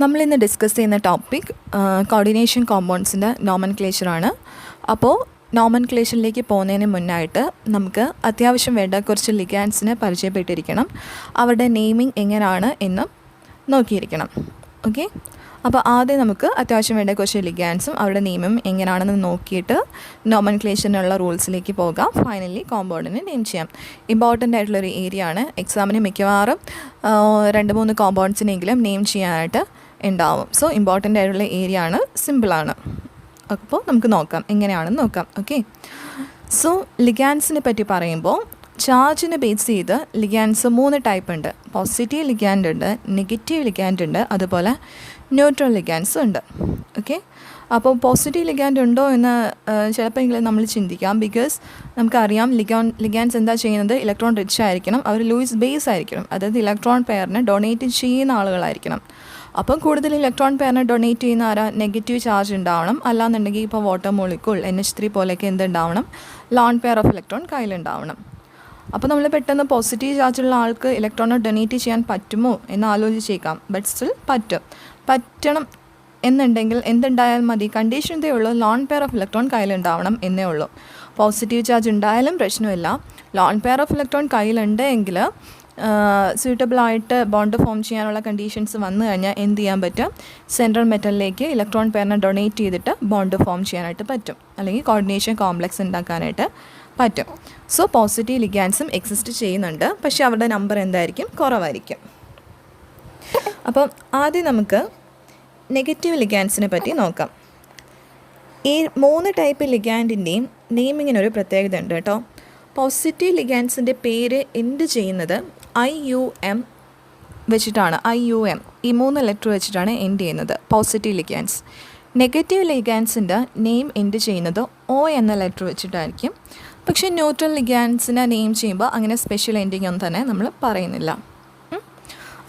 നമ്മളിന്ന് ഡിസ്കസ് ചെയ്യുന്ന topic coordination കോമ്പൗണ്ട്സിൻ്റെ നോമൻക്ലേച്ചറാണ്. അപ്പോൾ നോമൻക്ലേച്ചറിലേക്ക് പോകുന്നതിന് മുന്നായിട്ട് നമുക്ക് അത്യാവശ്യം വേണ്ട കുറച്ച് ലിഗാൻഡ്സിനെ പരിചയപ്പെട്ടിരിക്കണം. അവരുടെ നെയിമിംഗ് എങ്ങനെയാണ് എന്ന് നോക്കിയിരിക്കണം. ഓക്കെ, അപ്പോൾ ആദ്യം നമുക്ക് അത്യാവശ്യം വേണ്ട കുറച്ച് ലിഗാൻഡ്സും അവരുടെ നെയിമും എങ്ങനെയാണെന്ന് നോക്കിയിട്ട് നോമൻക്ലേച്ചറിനുള്ള റൂൾസിലേക്ക് പോകാം. ഫൈനലി കോമ്പൗണ്ടിനെ നെയിം ചെയ്യാം. ഇമ്പോർട്ടൻ്റ് ആയിട്ടുള്ളൊരു ഏരിയ ആണ്. എക്സാമിന് മിക്കവാറും 2-3 കോമ്പൗണ്ട്സിനെങ്കിലും നെയിം ചെയ്യാനായിട്ട് ഉണ്ടാവും. സോ ഇമ്പോർട്ടൻ്റ് ആയിട്ടുള്ള ഏരിയ ആണ്, സിമ്പിളാണ്. അപ്പോൾ നമുക്ക് നോക്കാം എങ്ങനെയാണെന്ന് നോക്കാം. ഓക്കെ, സോ ലിഗാൻഡ്സിനെ പറ്റി പറയുമ്പോൾ ചാർജിനെ ബേസ് ചെയ്ത് ലിഗാൻഡ്സ് 3 ടൈപ്പ് ഉണ്ട്. പോസിറ്റീവ് ലിഗാൻഡ് ഉണ്ട്, നെഗറ്റീവ് ലിഗാൻഡ് ഉണ്ട്, അതുപോലെ ന്യൂട്രൽ ലിഗാൻഡ്സും ഉണ്ട്. ഓക്കെ, അപ്പോൾ പോസിറ്റീവ് ലിഗാൻഡ് ഉണ്ടോ എന്ന് ചിലപ്പോഴെങ്കിലും നമ്മൾ ചിന്തിക്കാം. ബിക്കോസ് നമുക്കറിയാം ലിഗാൻഡ്സ് എന്താ ചെയ്യുന്നത്, ഇലക്ട്രോൺ റിച്ച് ആയിരിക്കണം, അവർ ലൂയിസ് ബേസ് ആയിരിക്കണം, അതായത് ഇലക്ട്രോൺ പെയറിനെ ഡൊണേറ്റ് ചെയ്യുന്ന ആളുകളായിരിക്കണം. അപ്പം കൂടുതൽ ഇലക്ട്രോൺ പെയറിനെ ഡൊണേറ്റ് ചെയ്യുന്ന ആരാ, നെഗറ്റീവ് ചാർജ് ഉണ്ടാവണം. അല്ലാന്നുണ്ടെങ്കിൽ ഇപ്പോൾ വാട്ടർ മോളിക്യൂൾ NH3 പോലെയൊക്കെ എന്തുണ്ടാവണം, ലോൺ പെയർ ഓഫ് ഇലക്ട്രോൺ കയ്യിലുണ്ടാവണം. അപ്പോൾ നമ്മൾ പെട്ടെന്ന് പോസിറ്റീവ് ചാർജുള്ള ആൾക്ക് ഇലക്ട്രോണെ ഡൊണേറ്റ് ചെയ്യാൻ പറ്റുമോ എന്ന് ആലോചിച്ചേക്കാം. ബട്ട് സ്റ്റിൽ പറ്റണം എന്നുണ്ടെങ്കിൽ എന്തുണ്ടായാൽ മതി, കണ്ടീഷൻ ഇതേ ഉള്ളൂ, ലോൺ പെയർ ഓഫ് ഇലക്ട്രോൺ കയ്യിലുണ്ടാവണം എന്നേ ഉള്ളൂ. പോസിറ്റീവ് ചാർജ് ഉണ്ടായാലും പ്രശ്നമില്ല. ലോൺ പെയർ ഓഫ് ഇലക്ട്രോൺ കയ്യിലുണ്ടെങ്കിൽ സ്യൂട്ടബിളായിട്ട് ബോണ്ട് ഫോം ചെയ്യാനുള്ള കണ്ടീഷൻസ് വന്നു കഴിഞ്ഞാൽ എന്ത് ചെയ്യാൻ പറ്റും, സെൻട്രൽ മെറ്റലിലേക്ക് ഇലക്ട്രോൺ പെയറിനെ ഡൊണേറ്റ് ചെയ്തിട്ട് ബോണ്ട് ഫോം ചെയ്യാനായിട്ട് പറ്റും, അല്ലെങ്കിൽ കോർഡിനേഷൻ കോംപ്ലക്സ് ഉണ്ടാക്കാനായിട്ട് പറ്റും. സോ പോസിറ്റീവ് ലിഗാൻഡ്സും എക്സിസ്റ്റ് ചെയ്യുന്നുണ്ട്, പക്ഷേ അവരുടെ നമ്പർ എന്തായിരിക്കും, കുറവായിരിക്കും. അപ്പം ആദ്യം നമുക്ക് നെഗറ്റീവ് ലിഗാൻഡ്സിനെ പറ്റി നോക്കാം. ഈ 3 ടൈപ്പ് ലിഗാൻഡിൻ്റെയും നെയിമിങ്ങിനൊരു പ്രത്യേകത ഉണ്ട് കേട്ടോ. പോസിറ്റീവ് ലിഗാൻഡ്സിൻ്റെ പേര് എൻഡ് ചെയ്യുന്നത് IUM വെച്ചിട്ടാണ്. IUM ഈ 3 ലെറ്റർ വെച്ചിട്ടാണ് എൻഡ് ചെയ്യുന്നത് പോസിറ്റീവ് ലിഗാൻഡ്സ്. നെഗറ്റീവ് ലിഗാൻഡ്സിൻ്റെ നെയിം എൻഡ് ചെയ്യുന്നത് O എന്ന ലെറ്റർ വെച്ചിട്ടായിരിക്കും. പക്ഷേ ന്യൂട്രൽ ലിഗാൻഡ്സിനെ നെയിം ചെയ്യുമ്പോൾ അങ്ങനെ സ്പെഷ്യൽ എൻഡിങ് ഒന്നും തന്നെ നമ്മൾ പറയുന്നില്ല.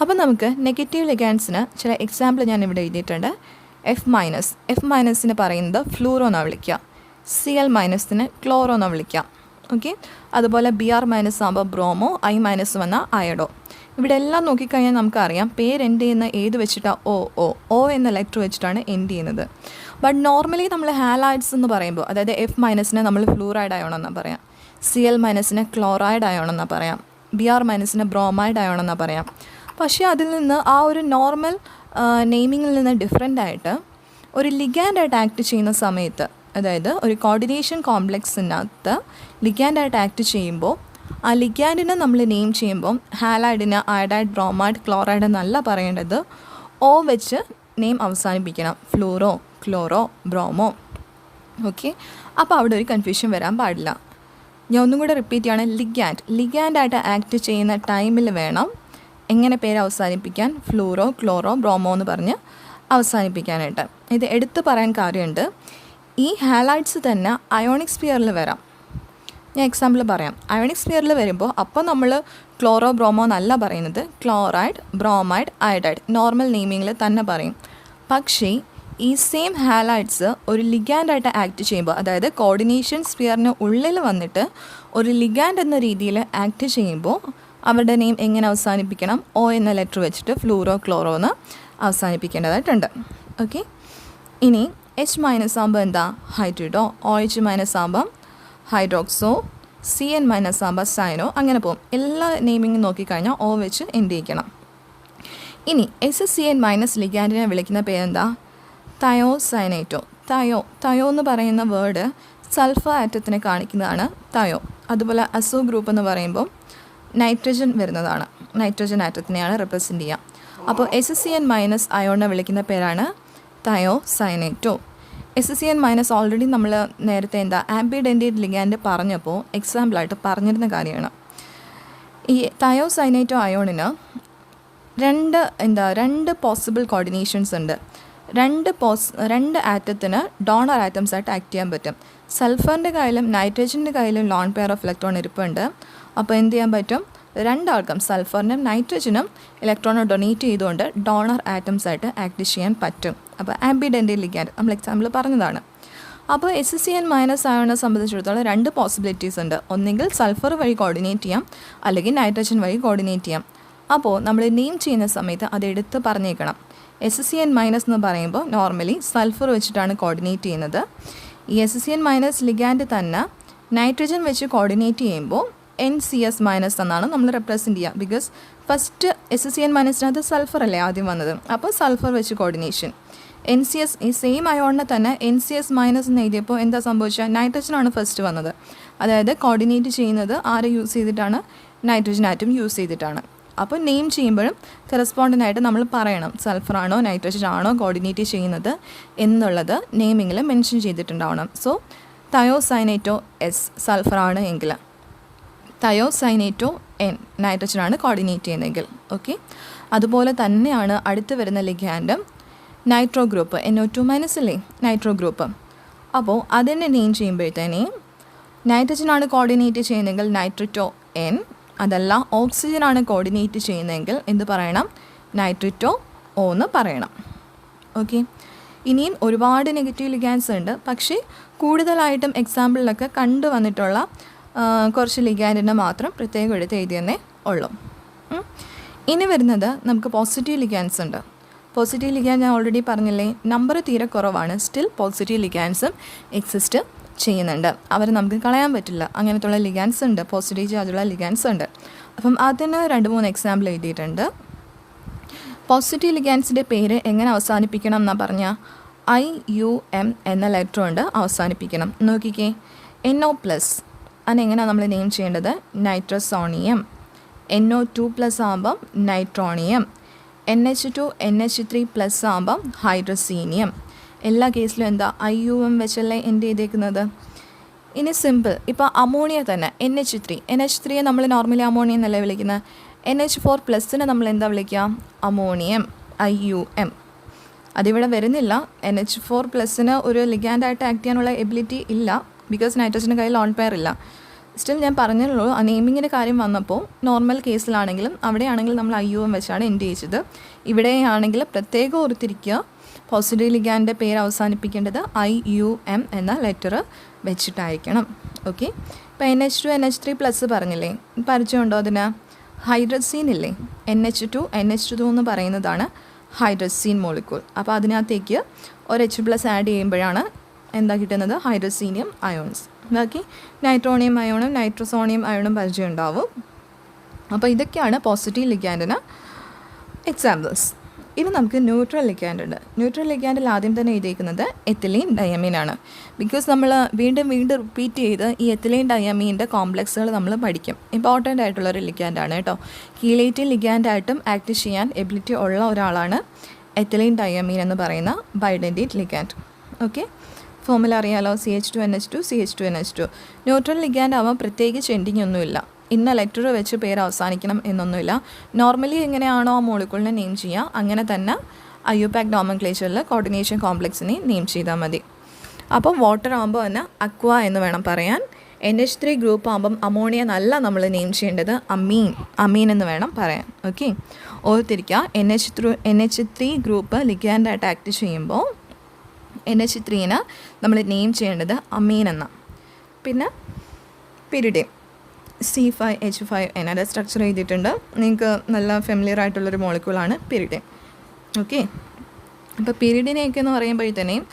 അപ്പോൾ നമുക്ക് നെഗറ്റീവ് ലിഗാൻഡ്സിന് ചില എക്സാമ്പിൾ ഞാൻ ഇവിടെ എഴുതിയിട്ടുണ്ട്. F മൈനസിന് പറയുന്നത് ഫ്ലൂറോ എന്നാണ് വിളിക്കുക. Cl- ക്ലോറോ എന്നാണ് വിളിക്കുക. ഓക്കെ, അതുപോലെ Br- ആകുമ്പോൾ ബ്രോമോ, I- വന്നാൽ അയഡോ. ഇവിടെ എല്ലാം നോക്കിക്കഴിഞ്ഞാൽ നമുക്കറിയാം പേര് എൻഡ് ചെയ്യുന്ന ഏത് വെച്ചിട്ടാണ്, O എന്ന ലെറ്റർ വെച്ചിട്ടാണ് എൻഡ് ചെയ്യുന്നത്. ബട്ട് നോർമലി നമ്മൾ ഹാലൈഡ്സ് എന്ന് പറയുമ്പോൾ, അതായത് F- നമ്മൾ ഫ്ലൂറൈഡ് അയോൺ എന്നാണ് പറയാം, Cl- ക്ലോറൈഡ് അയോൺ എന്നാണ് പറയാം, Br- ബ്രോമൈഡ് അയോൺ എന്നാണ് പറയാം. പക്ഷേ അതിൽ നിന്ന് ആ ഒരു നോർമൽ നെയിമിങ്ങിൽ നിന്ന് ഡിഫറെൻ്റ് ആയിട്ട് ഒരു ലിഗാൻഡായിട്ട് ആക്ട് ചെയ്യുന്ന സമയത്ത്, അതായത് ഒരു കോർഡിനേഷൻ കോംപ്ലക്സിനകത്ത് ലിഗാൻഡായിട്ട് ആക്ട് ചെയ്യുമ്പോൾ ആ ലിഗാൻഡിനെ നമ്മൾ നെയിം ചെയ്യുമ്പോൾ ഹാലൈഡിന് അയഡൈഡ്, ബ്രോമൈഡ്, ക്ലോറൈഡ് എന്നല്ല പറയേണ്ടത്, O വെച്ച് നെയിം അവസാനിപ്പിക്കണം. Fluoro, chloro, bromo. ഓക്കെ, അപ്പോൾ അവിടെ ഒരു കൺഫ്യൂഷൻ വരാൻ പാടില്ല. ഞാൻ ഒന്നും കൂടെ റിപ്പീറ്റ് ചെയ്യാണ്. ലിഗാൻഡായിട്ട് ആക്ട് ചെയ്യുന്ന ടൈമിൽ വേണം എങ്ങനെ പേര് അവസാനിപ്പിക്കാൻ, ഫ്ലൂറോ, ക്ലോറോ, ബ്രോമോ എന്ന് പറഞ്ഞ് അവസാനിപ്പിക്കാനായിട്ട്. ഇത് എടുത്തു പറയാൻ കാര്യമുണ്ട്. ഈ ഹാലൈഡ്സ് തന്നെ അയോണിക് സ്ഫിയറിൽ വരാം. ഞാൻ എക്സാമ്പിൾ പറയാം. അയോണിക് സ്ഫിയറിൽ വരുമ്പോൾ അപ്പോൾ നമ്മൾ ക്ലോറോ, ബ്രോമോ എന്നല്ല പറയുന്നത്, ക്ലോറൈഡ്, ബ്രോമൈഡ്, അയഡൈഡ് നോർമൽ നെയിമിങ്ങിൽ തന്നെ പറയും. പക്ഷേ ഈ സെയിം ഹാലൈഡ്സ് ഒരു ലിഗാൻഡായിട്ട് ആക്ട് ചെയ്യുമ്പോൾ, അതായത് കോർഡിനേഷൻ സ്ഫിയറിന് ഉള്ളിൽ വന്നിട്ട് ഒരു ലിഗാൻഡ് എന്ന രീതിയിൽ ആക്ട് ചെയ്യുമ്പോൾ അവരുടെ നെയിം എങ്ങനെ അവസാനിപ്പിക്കണം, O എന്ന ലെറ്റർ വെച്ചിട്ട് ഫ്ലൂറോ, ക്ലോറോ എന്ന് അവസാനിപ്പിക്കേണ്ടതായിട്ടുണ്ട്. ഓക്കെ, ഇനി H- ആകുമ്പോൾ എന്താ, ഹൈഡ്രിഡോ, OH- ആകുമ്പം ഹൈഡ്രോക്സോ, Cn- ആകുമ്പോൾ സൈനോ, അങ്ങനെ പോകും. എല്ലാ നെയിമിങ്ങും നോക്കിക്കഴിഞ്ഞാൽ O വെച്ച് എൻഡ് ചെയ്യിക്കണം. ഇനി SCN- ലിഗാൻഡിനെ വിളിക്കുന്ന പേരെന്താ, തയോസൈനേറ്റോ. തയോ എന്ന് പറയുന്ന വേർഡ് സൾഫർ ആറ്റത്തിനെ കാണിക്കുന്നതാണ് തയോ. അതുപോലെ അസോ ഗ്രൂപ്പ് എന്ന് പറയുമ്പോൾ നൈട്രജൻ വരുന്നതാണ്, നൈട്രജൻ ആറ്റത്തിനെയാണ് റെപ്രസെൻ്റ് ചെയ്യുക. അപ്പോൾ SCN- അയോണിനെ വിളിക്കുന്ന പേരാണ് തയോസൈനേറ്റോ. SCN- ഓൾറെഡി നമ്മൾ നേരത്തെ ആംബിഡെൻറ്റേറ്റ് ലിഗാൻഡ് പറഞ്ഞപ്പോൾ എക്സാമ്പിളായിട്ട് പറഞ്ഞിരുന്ന കാര്യമാണ്. ഈ തയോസൈനേറ്റോ അയോണിന് രണ്ട് പോസിബിൾ കോർഡിനേഷൻസ് ഉണ്ട്. രണ്ട് ആറ്റത്തിന് ഡോണർ ആറ്റംസ് ആയിട്ട് ആക്ട് ചെയ്യാൻ പറ്റും. സൾഫറിൻ്റെ കയ്യിലും നൈട്രജൻ്റെ കയ്യിലും ലോൺ പെയർ ഓഫ് ഇലക്ട്രോൺ ഇരിപ്പുണ്ട്. അപ്പോൾ എന്ത് ചെയ്യാൻ പറ്റും, രണ്ടാൾക്കും സൾഫറിനും നൈട്രജനും ഇലക്ട്രോണെ ഡൊണേറ്റ് ചെയ്തുകൊണ്ട് ഡോണർ ആറ്റംസ് ആയിട്ട് ആക്ട് ചെയ്യാൻ പറ്റും. അപ്പോൾ ആംബിഡെൻറ്റേറ്റ് ലിഗാൻഡ് നമ്മൾ എക്സാമ്പിൾ പറഞ്ഞതാണ്. അപ്പോൾ SCN- അയോണിനെ സംബന്ധിച്ചിടത്തോളം 2 പോസിബിലിറ്റീസ് ഉണ്ട്. ഒന്നെങ്കിൽ സൾഫർ വഴി കോർഡിനേറ്റ് ചെയ്യാം, അല്ലെങ്കിൽ നൈട്രജൻ വഴി കോർഡിനേറ്റ് ചെയ്യാം. അപ്പോൾ നമ്മൾ നെയിം ചെയ്യുന്ന സമയത്ത് അത് എടുത്ത് പറഞ്ഞേക്കണം. SCN- എന്ന് പറയുമ്പോൾ നോർമലി സൾഫർ വെച്ചിട്ടാണ് കോർഡിനേറ്റ് ചെയ്യുന്നത്. ഈ SCN- ലിഗാൻഡ് തന്നെ നൈട്രജൻ വെച്ച് കോർഡിനേറ്റ് ചെയ്യുമ്പോൾ NCS- എന്നാണ് നമ്മൾ റെപ്രസെൻറ്റ് ചെയ്യുക. ബിക്കോസ് ഫസ്റ്റ് SCN- സൾഫർ അല്ലേ ആദ്യം വന്നത്. അപ്പോൾ സൾഫർ വെച്ച് കോർഡിനേഷൻ. NCS ഈ സെയിം അയോണിനെ തന്നെ NCS- എന്ന് എഴുതിയപ്പോൾ എന്താ സംഭവിച്ചാൽ നൈട്രജനാണ് ഫസ്റ്റ് വന്നത്. അതായത് കോർഡിനേറ്റ് ചെയ്യുന്നത് ആരെ യൂസ് ചെയ്തിട്ടാണ്? നൈട്രജൻ ആറ്റം യൂസ് ചെയ്തിട്ടാണ്. അപ്പോൾ നെയിം ചെയ്യുമ്പോഴും കറസ്പോണ്ടൻ്റായിട്ട് നമ്മൾ പറയണം സൾഫറാണോ നൈട്രജൻ ആണോ കോർഡിനേറ്റ് ചെയ്യുന്നത് എന്നുള്ളത് നെയിമിങ്ങിൽ മെൻഷൻ ചെയ്തിട്ടുണ്ടാവണം. സോ തയോസൈനേറ്റോ എസ് സൾഫറാണ് എങ്കിൽ, തയോസൈനേറ്റോ N നൈട്രജനാണ് കോർഡിനേറ്റ് ചെയ്യുന്നതെങ്കിൽ. ഓക്കെ, അതുപോലെ തന്നെയാണ് അടുത്ത് വരുന്ന ലിഗാൻഡ് നൈട്രോ ഗ്രൂപ്പ്. NO2- അല്ലേ നൈട്രോ ഗ്രൂപ്പ്. അപ്പോൾ അതിനെ നെയിം ചെയ്യുമ്പോഴത്തേനെയും നൈട്രജനാണ് കോർഡിനേറ്റ് ചെയ്യുന്നതെങ്കിൽ നൈട്രിറ്റോ N, അതല്ല ഓക്സിജനാണ് കോർഡിനേറ്റ് ചെയ്യുന്നതെങ്കിൽ എന്ത് പറയണം? നൈട്രിറ്റോ O എന്ന് പറയണം. ഓക്കെ, ഇനിയും ഒരുപാട് നെഗറ്റീവ് ലിഗാൻഡ്സ് ഉണ്ട്. പക്ഷേ കൂടുതലായിട്ടും എക്സാമ്പിളിലൊക്കെ കണ്ടുവന്നിട്ടുള്ള കുറച്ച് ലിഗാൻഡിനെ മാത്രം പ്രത്യേകം എടുത്ത് എഴുതിയെന്നേ ഉള്ളൂ. ഇനി വരുന്നത് നമുക്ക് പോസിറ്റീവ് ലിഗാൻഡ്സ് ഉണ്ട്. പോസിറ്റീവ് ലിഗാൻഡ് ഞാൻ ഓൾറെഡി പറഞ്ഞില്ലേ, നമ്പർ തീരെ കുറവാണ്. സ്റ്റിൽ പോസിറ്റീവ് ലിഗാൻഡ്സും എക്സിസ്റ്റ് ചെയ്യുന്നുണ്ട്. അവർ നമുക്ക് കളയാൻ പറ്റില്ല. അങ്ങനത്തുള്ള ലിഗാൻഡ്സ് ഉണ്ട്, പോസിറ്റീവ് ചാർജുള്ള ലിഗാൻഡ്സ് ഉണ്ട്. അപ്പം അതിന് 2-3 എക്സാമ്പിൾ എഴുതിയിട്ടുണ്ട്. പോസിറ്റീവ് ലിഗാൻഡ്സിൻ്റെ പേര് എങ്ങനെ അവസാനിപ്പിക്കണം എന്നാണ് പറഞ്ഞാൽ IUM എന്ന ലെറ്റർ കൊണ്ട് അവസാനിപ്പിക്കണം. നോക്കിക്കേ, NO+, അതിനെങ്ങനെയാണ് നമ്മൾ നെയിം ചെയ്യേണ്ടത്? നൈട്രസോണിയം. NO2+ ആകുമ്പം നൈട്രോണിയം. NH2 NH3+ ആകുമ്പം ഹൈഡ്രസീനിയം. എല്ലാ കേസിലും എന്താ IUM വെച്ചല്ലേ എൻഡ് ചെയ്തേക്കുന്നത്. ഇനി സിമ്പിൾ, ഇപ്പോൾ അമോണിയ തന്നെ NH3 നമ്മൾ നോർമലി അമോണിയ എന്നല്ലേ വിളിക്കുന്നത്. NH4+ നമ്മൾ എന്താ വിളിക്കുക? Ammonium, IUM. അതിവിടെ വരുന്നില്ല. NH4+ ഒരു ലിഗാൻഡായിട്ട് ആക്ട് ചെയ്യാനുള്ള എബിലിറ്റി ഇല്ല, ബിക്കോസ് നൈട്രജൻ്റെ കയ്യിൽ ഓൺ പെയർ ഇല്ല. സ്റ്റിൽ ഞാൻ പറഞ്ഞുള്ളൂ, ആ നെയിമിങ്ങിൻ്റെ കാര്യം വന്നപ്പോൾ നോർമൽ കേസിലാണെങ്കിലും അവിടെയാണെങ്കിലും നമ്മൾ IUM വെച്ചാണ് എൻഡ് ചെയ്യിച്ചത്. ഇവിടെയാണെങ്കിൽ പ്രത്യേകം ഓർത്തിരിക്കുക, പോസിറ്റീവ് ലിഗാൻഡിൻ്റെ പേര് അവസാനിപ്പിക്കേണ്ടത് IUM എന്ന ലെറ്റർ വെച്ചിട്ടായിരിക്കണം. ഓക്കെ, ഇപ്പോൾ NH2 NH3+ പറഞ്ഞില്ലേ, പരിചയമുണ്ടോ അതിന്? ഹൈഡ്രസീൻ ഇല്ലേ, NH2 NH2 എന്ന് പറയുന്നതാണ് ഹൈഡ്രസീൻ മോളിക്യൂൾ. അപ്പോൾ അതിനകത്തേക്ക് ഒരു H+ ആഡ് ചെയ്യുമ്പോഴാണ് എന്താ കിട്ടുന്നത്? ഹൈഡ്രസീനിയം അയോൺസ്. ബാക്കി നൈട്രോണിയം അയോണും നൈട്രോസോണിയം അയോണും പരിചയം ഉണ്ടാവും. അപ്പോൾ ഇതൊക്കെയാണ് പോസിറ്റീവ് ലിഗാൻഡിന് എക്സാമ്പിൾസ്. ഇനി നമുക്ക് ന്യൂട്രൽ ലിഗാൻഡ് ഉണ്ട്. ന്യൂട്രൽ ലിഗാൻഡിൽ ആദ്യം തന്നെ എഴുതിയിരിക്കുന്നത് എത്തിലീൻ ഡയമീൻ ആണ്. ബിക്കോസ് നമ്മൾ വീണ്ടും റിപ്പീറ്റ് ചെയ്ത് ഈ എത്തിലീൻ ഡയമീൻ്റെ കോംപ്ലക്സുകൾ നമ്മൾ പഠിക്കും. ഇമ്പോർട്ടൻ്റ് ആയിട്ടുള്ളൊരു ലിഗാൻഡാണ് കേട്ടോ. കീലേറ്റിൻ ലിഗാൻഡായിട്ടും ആക്ട് ചെയ്യാൻ എബിലിറ്റി ഉള്ള ഒരാളാണ് എത്തിലീൻ ഡയമീൻ എന്ന് പറയുന്ന ബൈഡൻറ്റേറ്റ് ലിഗാൻഡ്. ഓക്കെ, ഫോമുല അറിയാലോ, CH2NH2 CH2NH2. ന്യൂട്രൽ ലിഗാൻഡ് ആവാൻ പ്രത്യേകിച്ച് എൻഡിങ് ഒന്നുമില്ല, ഇന്ന ലെറ്റർ വെച്ച് പേര് അവസാനിക്കണം എന്നൊന്നുമില്ല. നോർമലി എങ്ങനെയാണോ ആ മോളിക്യൂളിനെ നെയിം ചെയ്യുക അങ്ങനെ തന്നെ IUPAC നോമൻക്ലേച്ചറിൽ കോർഡിനേഷൻ കോംപ്ലക്സിനെ നെയിം ചെയ്താൽ മതി. അപ്പം വാട്ടർ ആകുമ്പോൾ തന്നെ അക്വ എന്ന് വേണം പറയാൻ. NH3 ഗ്രൂപ്പ് ആകുമ്പം അമോണിയ നല്ല നമ്മൾ നെയിം ചെയ്യേണ്ടത് അമീൻ എന്ന് വേണം പറയാൻ. ഓക്കെ, ഓർത്തിരിക്കുക, NH3 ഗ്രൂപ്പ് ലിഗാൻഡായിട്ട് ആക്ട് ചെയ്യുമ്പോൾ NH3നെ നമ്മൾ നെയിം ചെയ്യേണ്ടത് അമീൻ എന്ന. പിന്നെ പിരിഡിൻ C5H5N സ്ട്രക്ചർ എഴുതിയിട്ടുണ്ട്. നിങ്ങൾക്ക് നല്ല ഫെമിലിയർ ആയിട്ടുള്ളൊരു മോളിക്യൂളാണ് പിരിഡിൻ. ഓക്കെ, അപ്പോൾ പിരിഡിനെയൊക്കെ എന്ന് പറയുമ്പോഴത്തേനെയും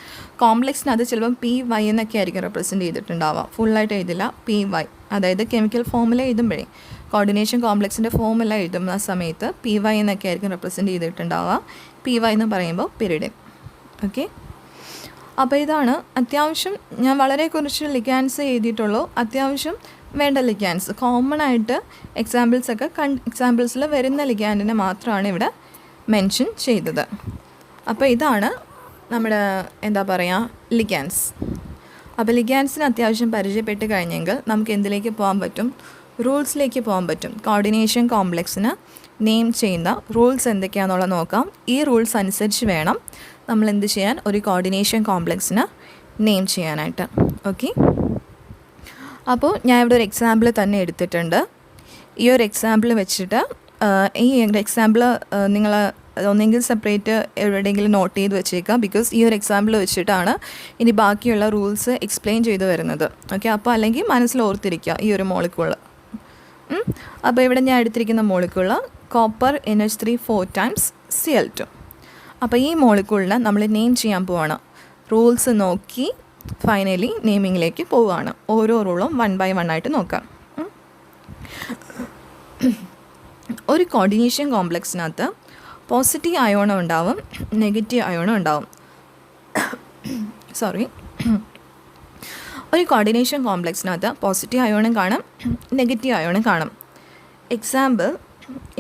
കോംപ്ലക്സിനത് ചിലപ്പം PY എന്നൊക്കെ ആയിരിക്കും റെപ്രസെൻറ്റ് ചെയ്തിട്ടുണ്ടാവുക. ഫുള്ളായിട്ട് എഴുതില്ല, PY. അതായത് കെമിക്കൽ ഫോമുല എഴുതുമ്പോഴേ കോർഡിനേഷൻ കോംപ്ലക്സിൻ്റെ ഫോമുല എഴുതുന്ന സമയത്ത് PY എന്നൊക്കെ ആയിരിക്കും റെപ്രസെൻറ്റ് ചെയ്തിട്ടുണ്ടാവുക. PY എന്ന് പറയുമ്പോൾ പിരിഡിൻ. ഓക്കെ, അപ്പോൾ ഇതാണ് അത്യാവശ്യം ഞാൻ വളരെ കുറച്ച് ലിഗാൻഡ്സ് എഴുതിയിട്ടുള്ളൂ. അത്യാവശ്യം വേണ്ട ലിഗാൻഡ്സ് കോമൺ ആയിട്ട് എക്സാമ്പിൾസിൽ വരുന്ന ലിഗാൻഡിനെ മാത്രമാണ് ഇവിടെ മെൻഷൻ ചെയ്തത്. അപ്പോൾ ഇതാണ് നമ്മുടെ എന്താ പറയുക ലിഗാൻഡ്സ്. അപ്പോൾ ലിഗാൻഡ്സിന് അത്യാവശ്യം പരിചയപ്പെട്ട് കഴിഞ്ഞെങ്കിൽ നമുക്ക് എന്തിലേക്ക് പോകാൻ പറ്റും? റൂൾസിലേക്ക് പോകാൻ പറ്റും. കോർഡിനേഷൻ കോംപ്ലക്സിന് നെയിം ചെയ്യുന്ന റൂൾസ് എന്തൊക്കെയാണെന്നുള്ളത് നോക്കാം. ഈ റൂൾസ് അനുസരിച്ച് വേണം നമ്മൾ എന്ത് ചെയ്യാൻ? ഒരു കോർഡിനേഷൻ കോംപ്ലക്സിന് നെയിം ചെയ്യാനായിട്ട്. ഓക്കെ, അപ്പോൾ ഞാൻ ഇവിടെ ഒരു എക്സാമ്പിൾ തന്നെ എടുത്തിട്ടുണ്ട്. ഈ ഒരു എക്സാമ്പിൾ വെച്ചിട്ട് ഈ എക്സാമ്പിൾ നിങ്ങൾ ഒന്നെങ്കിൽ സെപ്പറേറ്റ് എവിടെയെങ്കിലും നോട്ട് ചെയ്ത് വെച്ചേക്കാം. ബിക്കോസ് ഈ ഒരു എക്സാമ്പിൾ വെച്ചിട്ടാണ് ഇനി ബാക്കിയുള്ള റൂൾസ് എക്സ്പ്ലെയിൻ ചെയ്ത് വരുന്നത്. ഓക്കെ, അപ്പോൾ അല്ലെങ്കിൽ മനസ്സിൽ ഓർത്തിരിക്കുക ഈ ഒരു മോളിക്യൂൾ. അപ്പോൾ ഇവിടെ ഞാൻ എടുത്തിരിക്കുന്ന molecule copper NH3 4 times Cl2. അപ്പോൾ ഈ മോളിക്യൂളിനെ നമ്മൾ നെയിം ചെയ്യാൻ പോവാണ്. റൂൾസ് നോക്കി ഫൈനലി നെയിമിങ്ങിലേക്ക് പോവുകയാണ്. ഓരോ റൂളും 1 by 1 ആയിട്ട് നോക്കാം. ഒരു കോർഡിനേഷൻ കോംപ്ലക്സിനകത്ത് പോസിറ്റീവ് അയോണും ഉണ്ടാവും, നെഗറ്റീവ് അയോണും ഉണ്ടാവും. ഒരു കോർഡിനേഷൻ കോംപ്ലക്സിനകത്ത് പോസിറ്റീവ് അയോണും കാണും, നെഗറ്റീവ് അയോണും കാണും. എക്സാമ്പിൾ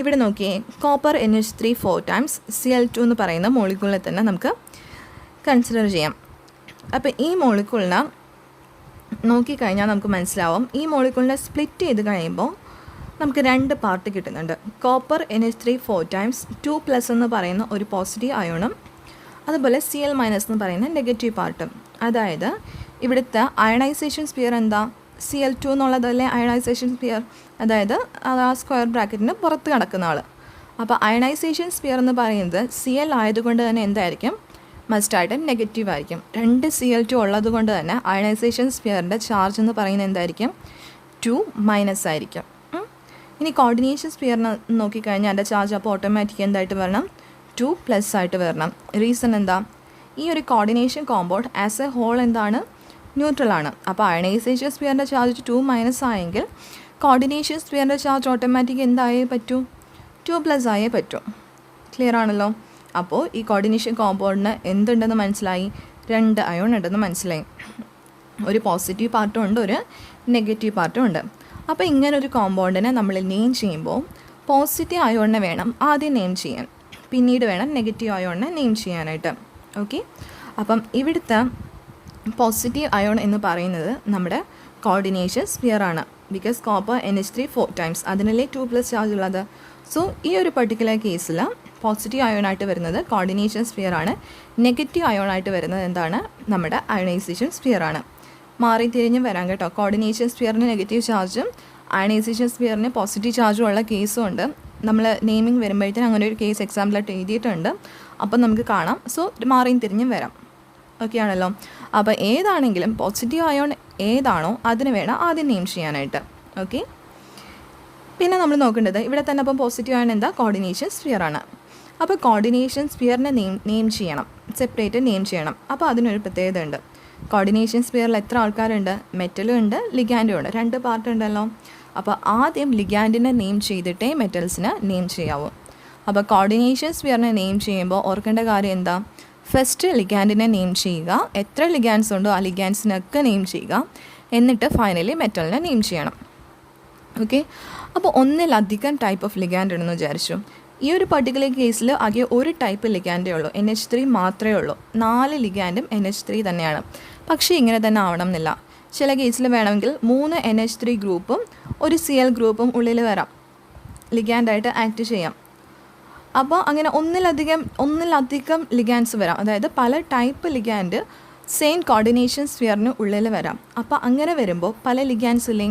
ഇവിടെ നോക്കിയേ, കോപ്പർ NH3 4 ടൈംസ് Cl2 എന്ന് പറയുന്ന മോളിക്യൂളിനെ തന്നെ നമുക്ക് കൺസിഡർ ചെയ്യാം. അപ്പോൾ ഈ മോളിക്യൂളിനെ നോക്കിക്കഴിഞ്ഞാൽ നമുക്ക് മനസ്സിലാവും, ഈ മോളിക്യൂളിനെ സ്പ്ലിറ്റ് ചെയ്ത് കഴിയുമ്പോൾ നമുക്ക് 2 പാർട്ട് കിട്ടുന്നുണ്ട്. കോപ്പർ NH3 4 ടൈംസ് 2+ എന്ന് പറയുന്ന ഒരു പോസിറ്റീവ് അയോണും അതുപോലെ Cl- എന്ന് പറയുന്ന നെഗറ്റീവ് പാർട്ടും. അതായത് ഇവിടുത്തെ അയണൈസേഷൻ സ്പിയർ എന്താ, Cl2 എന്നുള്ളതല്ലേ അയണൈസേഷൻ സ്പിയർ, അതായത് ആ സ്ക്വയർ ബ്രാക്കറ്റിന് പുറത്ത് കിടക്കുന്ന ആൾ. അപ്പോൾ അയണൈസേഷൻ സ്പിയർ എന്ന് പറയുന്നത് Cl ആയതുകൊണ്ട് തന്നെ എന്തായിരിക്കും, മസ്റ്റായിട്ടും നെഗറ്റീവ് ആയിരിക്കും. 2 Cl2 ഉള്ളത് കൊണ്ട് തന്നെ അയണൈസേഷൻ സ്പിയറിൻ്റെ ചാർജ് എന്ന് പറയുന്നത് എന്തായിരിക്കും, 2- ആയിരിക്കും. ഇനി കോർഡിനേഷൻ സ്പിയറിന് നോക്കിക്കഴിഞ്ഞാൽ എൻ്റെ ചാർജ് അപ്പോൾ ഓട്ടോമാറ്റിക് എന്തായിട്ട് വരണം, 2+ ആയിട്ട് വരണം. റീസൺ എന്താ, ഈ ഒരു coordination compound as a whole എന്താണ്, ന്യൂട്രലാണ്. അപ്പോൾ അയണൈസേഷൻ സ്പിയറിൻ്റെ ചാർജ് 2- ആയെങ്കിൽ കോർഡിനേഷൻ സ്പിയറിൻ്റെ ചാർജ് ഓട്ടോമാറ്റിക് എന്തായേ പറ്റൂ, 2+ ആയേ പറ്റൂ. ക്ലിയർ ആണല്ലോ. അപ്പോൾ ഈ കോർഡിനേഷൻ കോമ്പൗണ്ടിന് എന്തുണ്ടെന്ന് മനസ്സിലായി, 2 അയോൺ ഉണ്ടെന്ന് മനസ്സിലായി. ഒരു പോസിറ്റീവ് പാർട്ടും ഉണ്ട്, ഒരു നെഗറ്റീവ് പാർട്ടും ഉണ്ട്. അപ്പോൾ ഇങ്ങനൊരു കോമ്പൗണ്ടിനെ നമ്മൾ നെയിം ചെയ്യുമ്പോൾ പോസിറ്റീവ് അയോണിനെ വേണം ആദ്യം നെയിം ചെയ്യാൻ, പിന്നീട് വേണം നെഗറ്റീവ് അയോണിനെ നെയിം ചെയ്യാനായിട്ട്. ഓക്കെ, അപ്പം ഇവിടുത്തെ പോസിറ്റീവ് അയോൺ എന്ന് പറയുന്നത് നമ്മുടെ കോർഡിനേഷൻ സ്പിയർ ആണ്. ബിക്കോസ് കോപ്പർ NH3 4 ടൈംസ് അതിനല്ലേ 2+ ചാർജ് ഉള്ളത്. സോ ഈ ഒരു പർട്ടിക്കുലർ കേസിൽ പോസിറ്റീവ് അയോണായിട്ട് വരുന്നത് കോർഡിനേഷൻ സ്പിയർ ആണ്, നെഗറ്റീവ് അയോണായിട്ട് വരുന്നത് എന്താണ്, നമ്മുടെ അയണൈസേഷൻ സ്പിയർ ആണ്. മാറി തിരിഞ്ഞും വരാം കേട്ടോ. കോർഡിനേഷൻ സ്പിയറിന് നെഗറ്റീവ് ചാർജും അയണൈസേഷൻ സ്പിയറിന് പോസിറ്റീവ് ചാർജും ഉള്ള കേസും ഉണ്ട്. നമ്മൾ നെയിമിംഗ് വരുമ്പോഴത്തേനും അങ്ങനെ ഒരു കേസ് എക്സാമ്പിളായിട്ട് എഴുതിയിട്ടുണ്ട്. അപ്പം നമുക്ക് കാണാം. സോ മാറിയും തിരിഞ്ഞും വരാം. ഓക്കെ ആണല്ലോ. അപ്പോൾ ഏതാണെങ്കിലും പോസിറ്റീവ് അയോൺ ഏതാണോ അതിന് വേണം ആദ്യം നെയിം ചെയ്യാനായിട്ട്. ഓക്കെ, പിന്നെ നമ്മൾ നോക്കേണ്ടത് ഇവിടെ തന്നെ അപ്പം പോസിറ്റീവ് അയോൺ എന്താ, കോർഡിനേഷൻ സ്പിയർ ആണ്. അപ്പോൾ കോർഡിനേഷൻ സ്പിയറിനെ നെയിം ചെയ്യണം, സെപ്പറേറ്റ് നെയിം ചെയ്യണം. അപ്പോൾ അതിനൊരു പ്രത്യേകത ഉണ്ട്. കോർഡിനേഷൻ സ്പിയറിൽ എത്ര ആൾക്കാരുണ്ട്, മെറ്റലും ഉണ്ട് ലിഗാൻഡും ഉണ്ട്, 2 പാർട്ട് ഉണ്ടല്ലോ. അപ്പോൾ ആദ്യം ലിഗാൻഡിനെ നെയിം ചെയ്തിട്ടേ മെറ്റൽസിനെ നെയിം ചെയ്യാവൂ. അപ്പോൾ കോർഡിനേഷൻ സ്പിയറിനെ നെയിം ചെയ്യുമ്പോൾ ഓർക്കേണ്ട കാര്യം എന്താ, ഫസ്റ്റ് ലിഗാൻഡിനെ നെയിം ചെയ്യുക, എത്ര ലിഗാൻഡ്സ് ഉണ്ടോ ആ ലിഗാൻഡ്സിനൊക്കെ നെയിം ചെയ്യുക, എന്നിട്ട് ഫൈനലി മെറ്റലിനെ നെയിം ചെയ്യണം. ഓക്കെ, അപ്പോൾ ഒന്നിലധികം ടൈപ്പ് ഓഫ് ലിഗാൻഡ് ഉണ്ടെന്ന് വിചാരിച്ചു. ഈ ഒരു പർട്ടിക്കുലർ കേസിൽ ആകെ ഒരു ടൈപ്പ് ലിഗാൻഡേ ഉള്ളൂ, NH3 മാത്രമേ ഉള്ളൂ. 4 ലിഗാൻഡും NH3 തന്നെയാണ്. പക്ഷേ ഇങ്ങനെ തന്നെ ആവണം എന്നില്ല. ചില കേസിൽ വേണമെങ്കിൽ 3 NH3 ഗ്രൂപ്പും ഒരു Cl ഗ്രൂപ്പും ഉള്ളിൽ വരാം, ലിഗാൻഡായിട്ട് ആക്ട് ചെയ്യാം. അപ്പോൾ അങ്ങനെ ഒന്നിലധികം ലിഗാൻഡ്സ് വരാം, അതായത് പല ടൈപ്പ് ലിഗാൻഡ് സെയിം കോർഡിനേഷൻ സ്ഫിയറിന് ഉള്ളിൽ വരാം. അപ്പോൾ അങ്ങനെ വരുമ്പോൾ പല ലിഗാൻഡ്സ് ഇല്ലേ,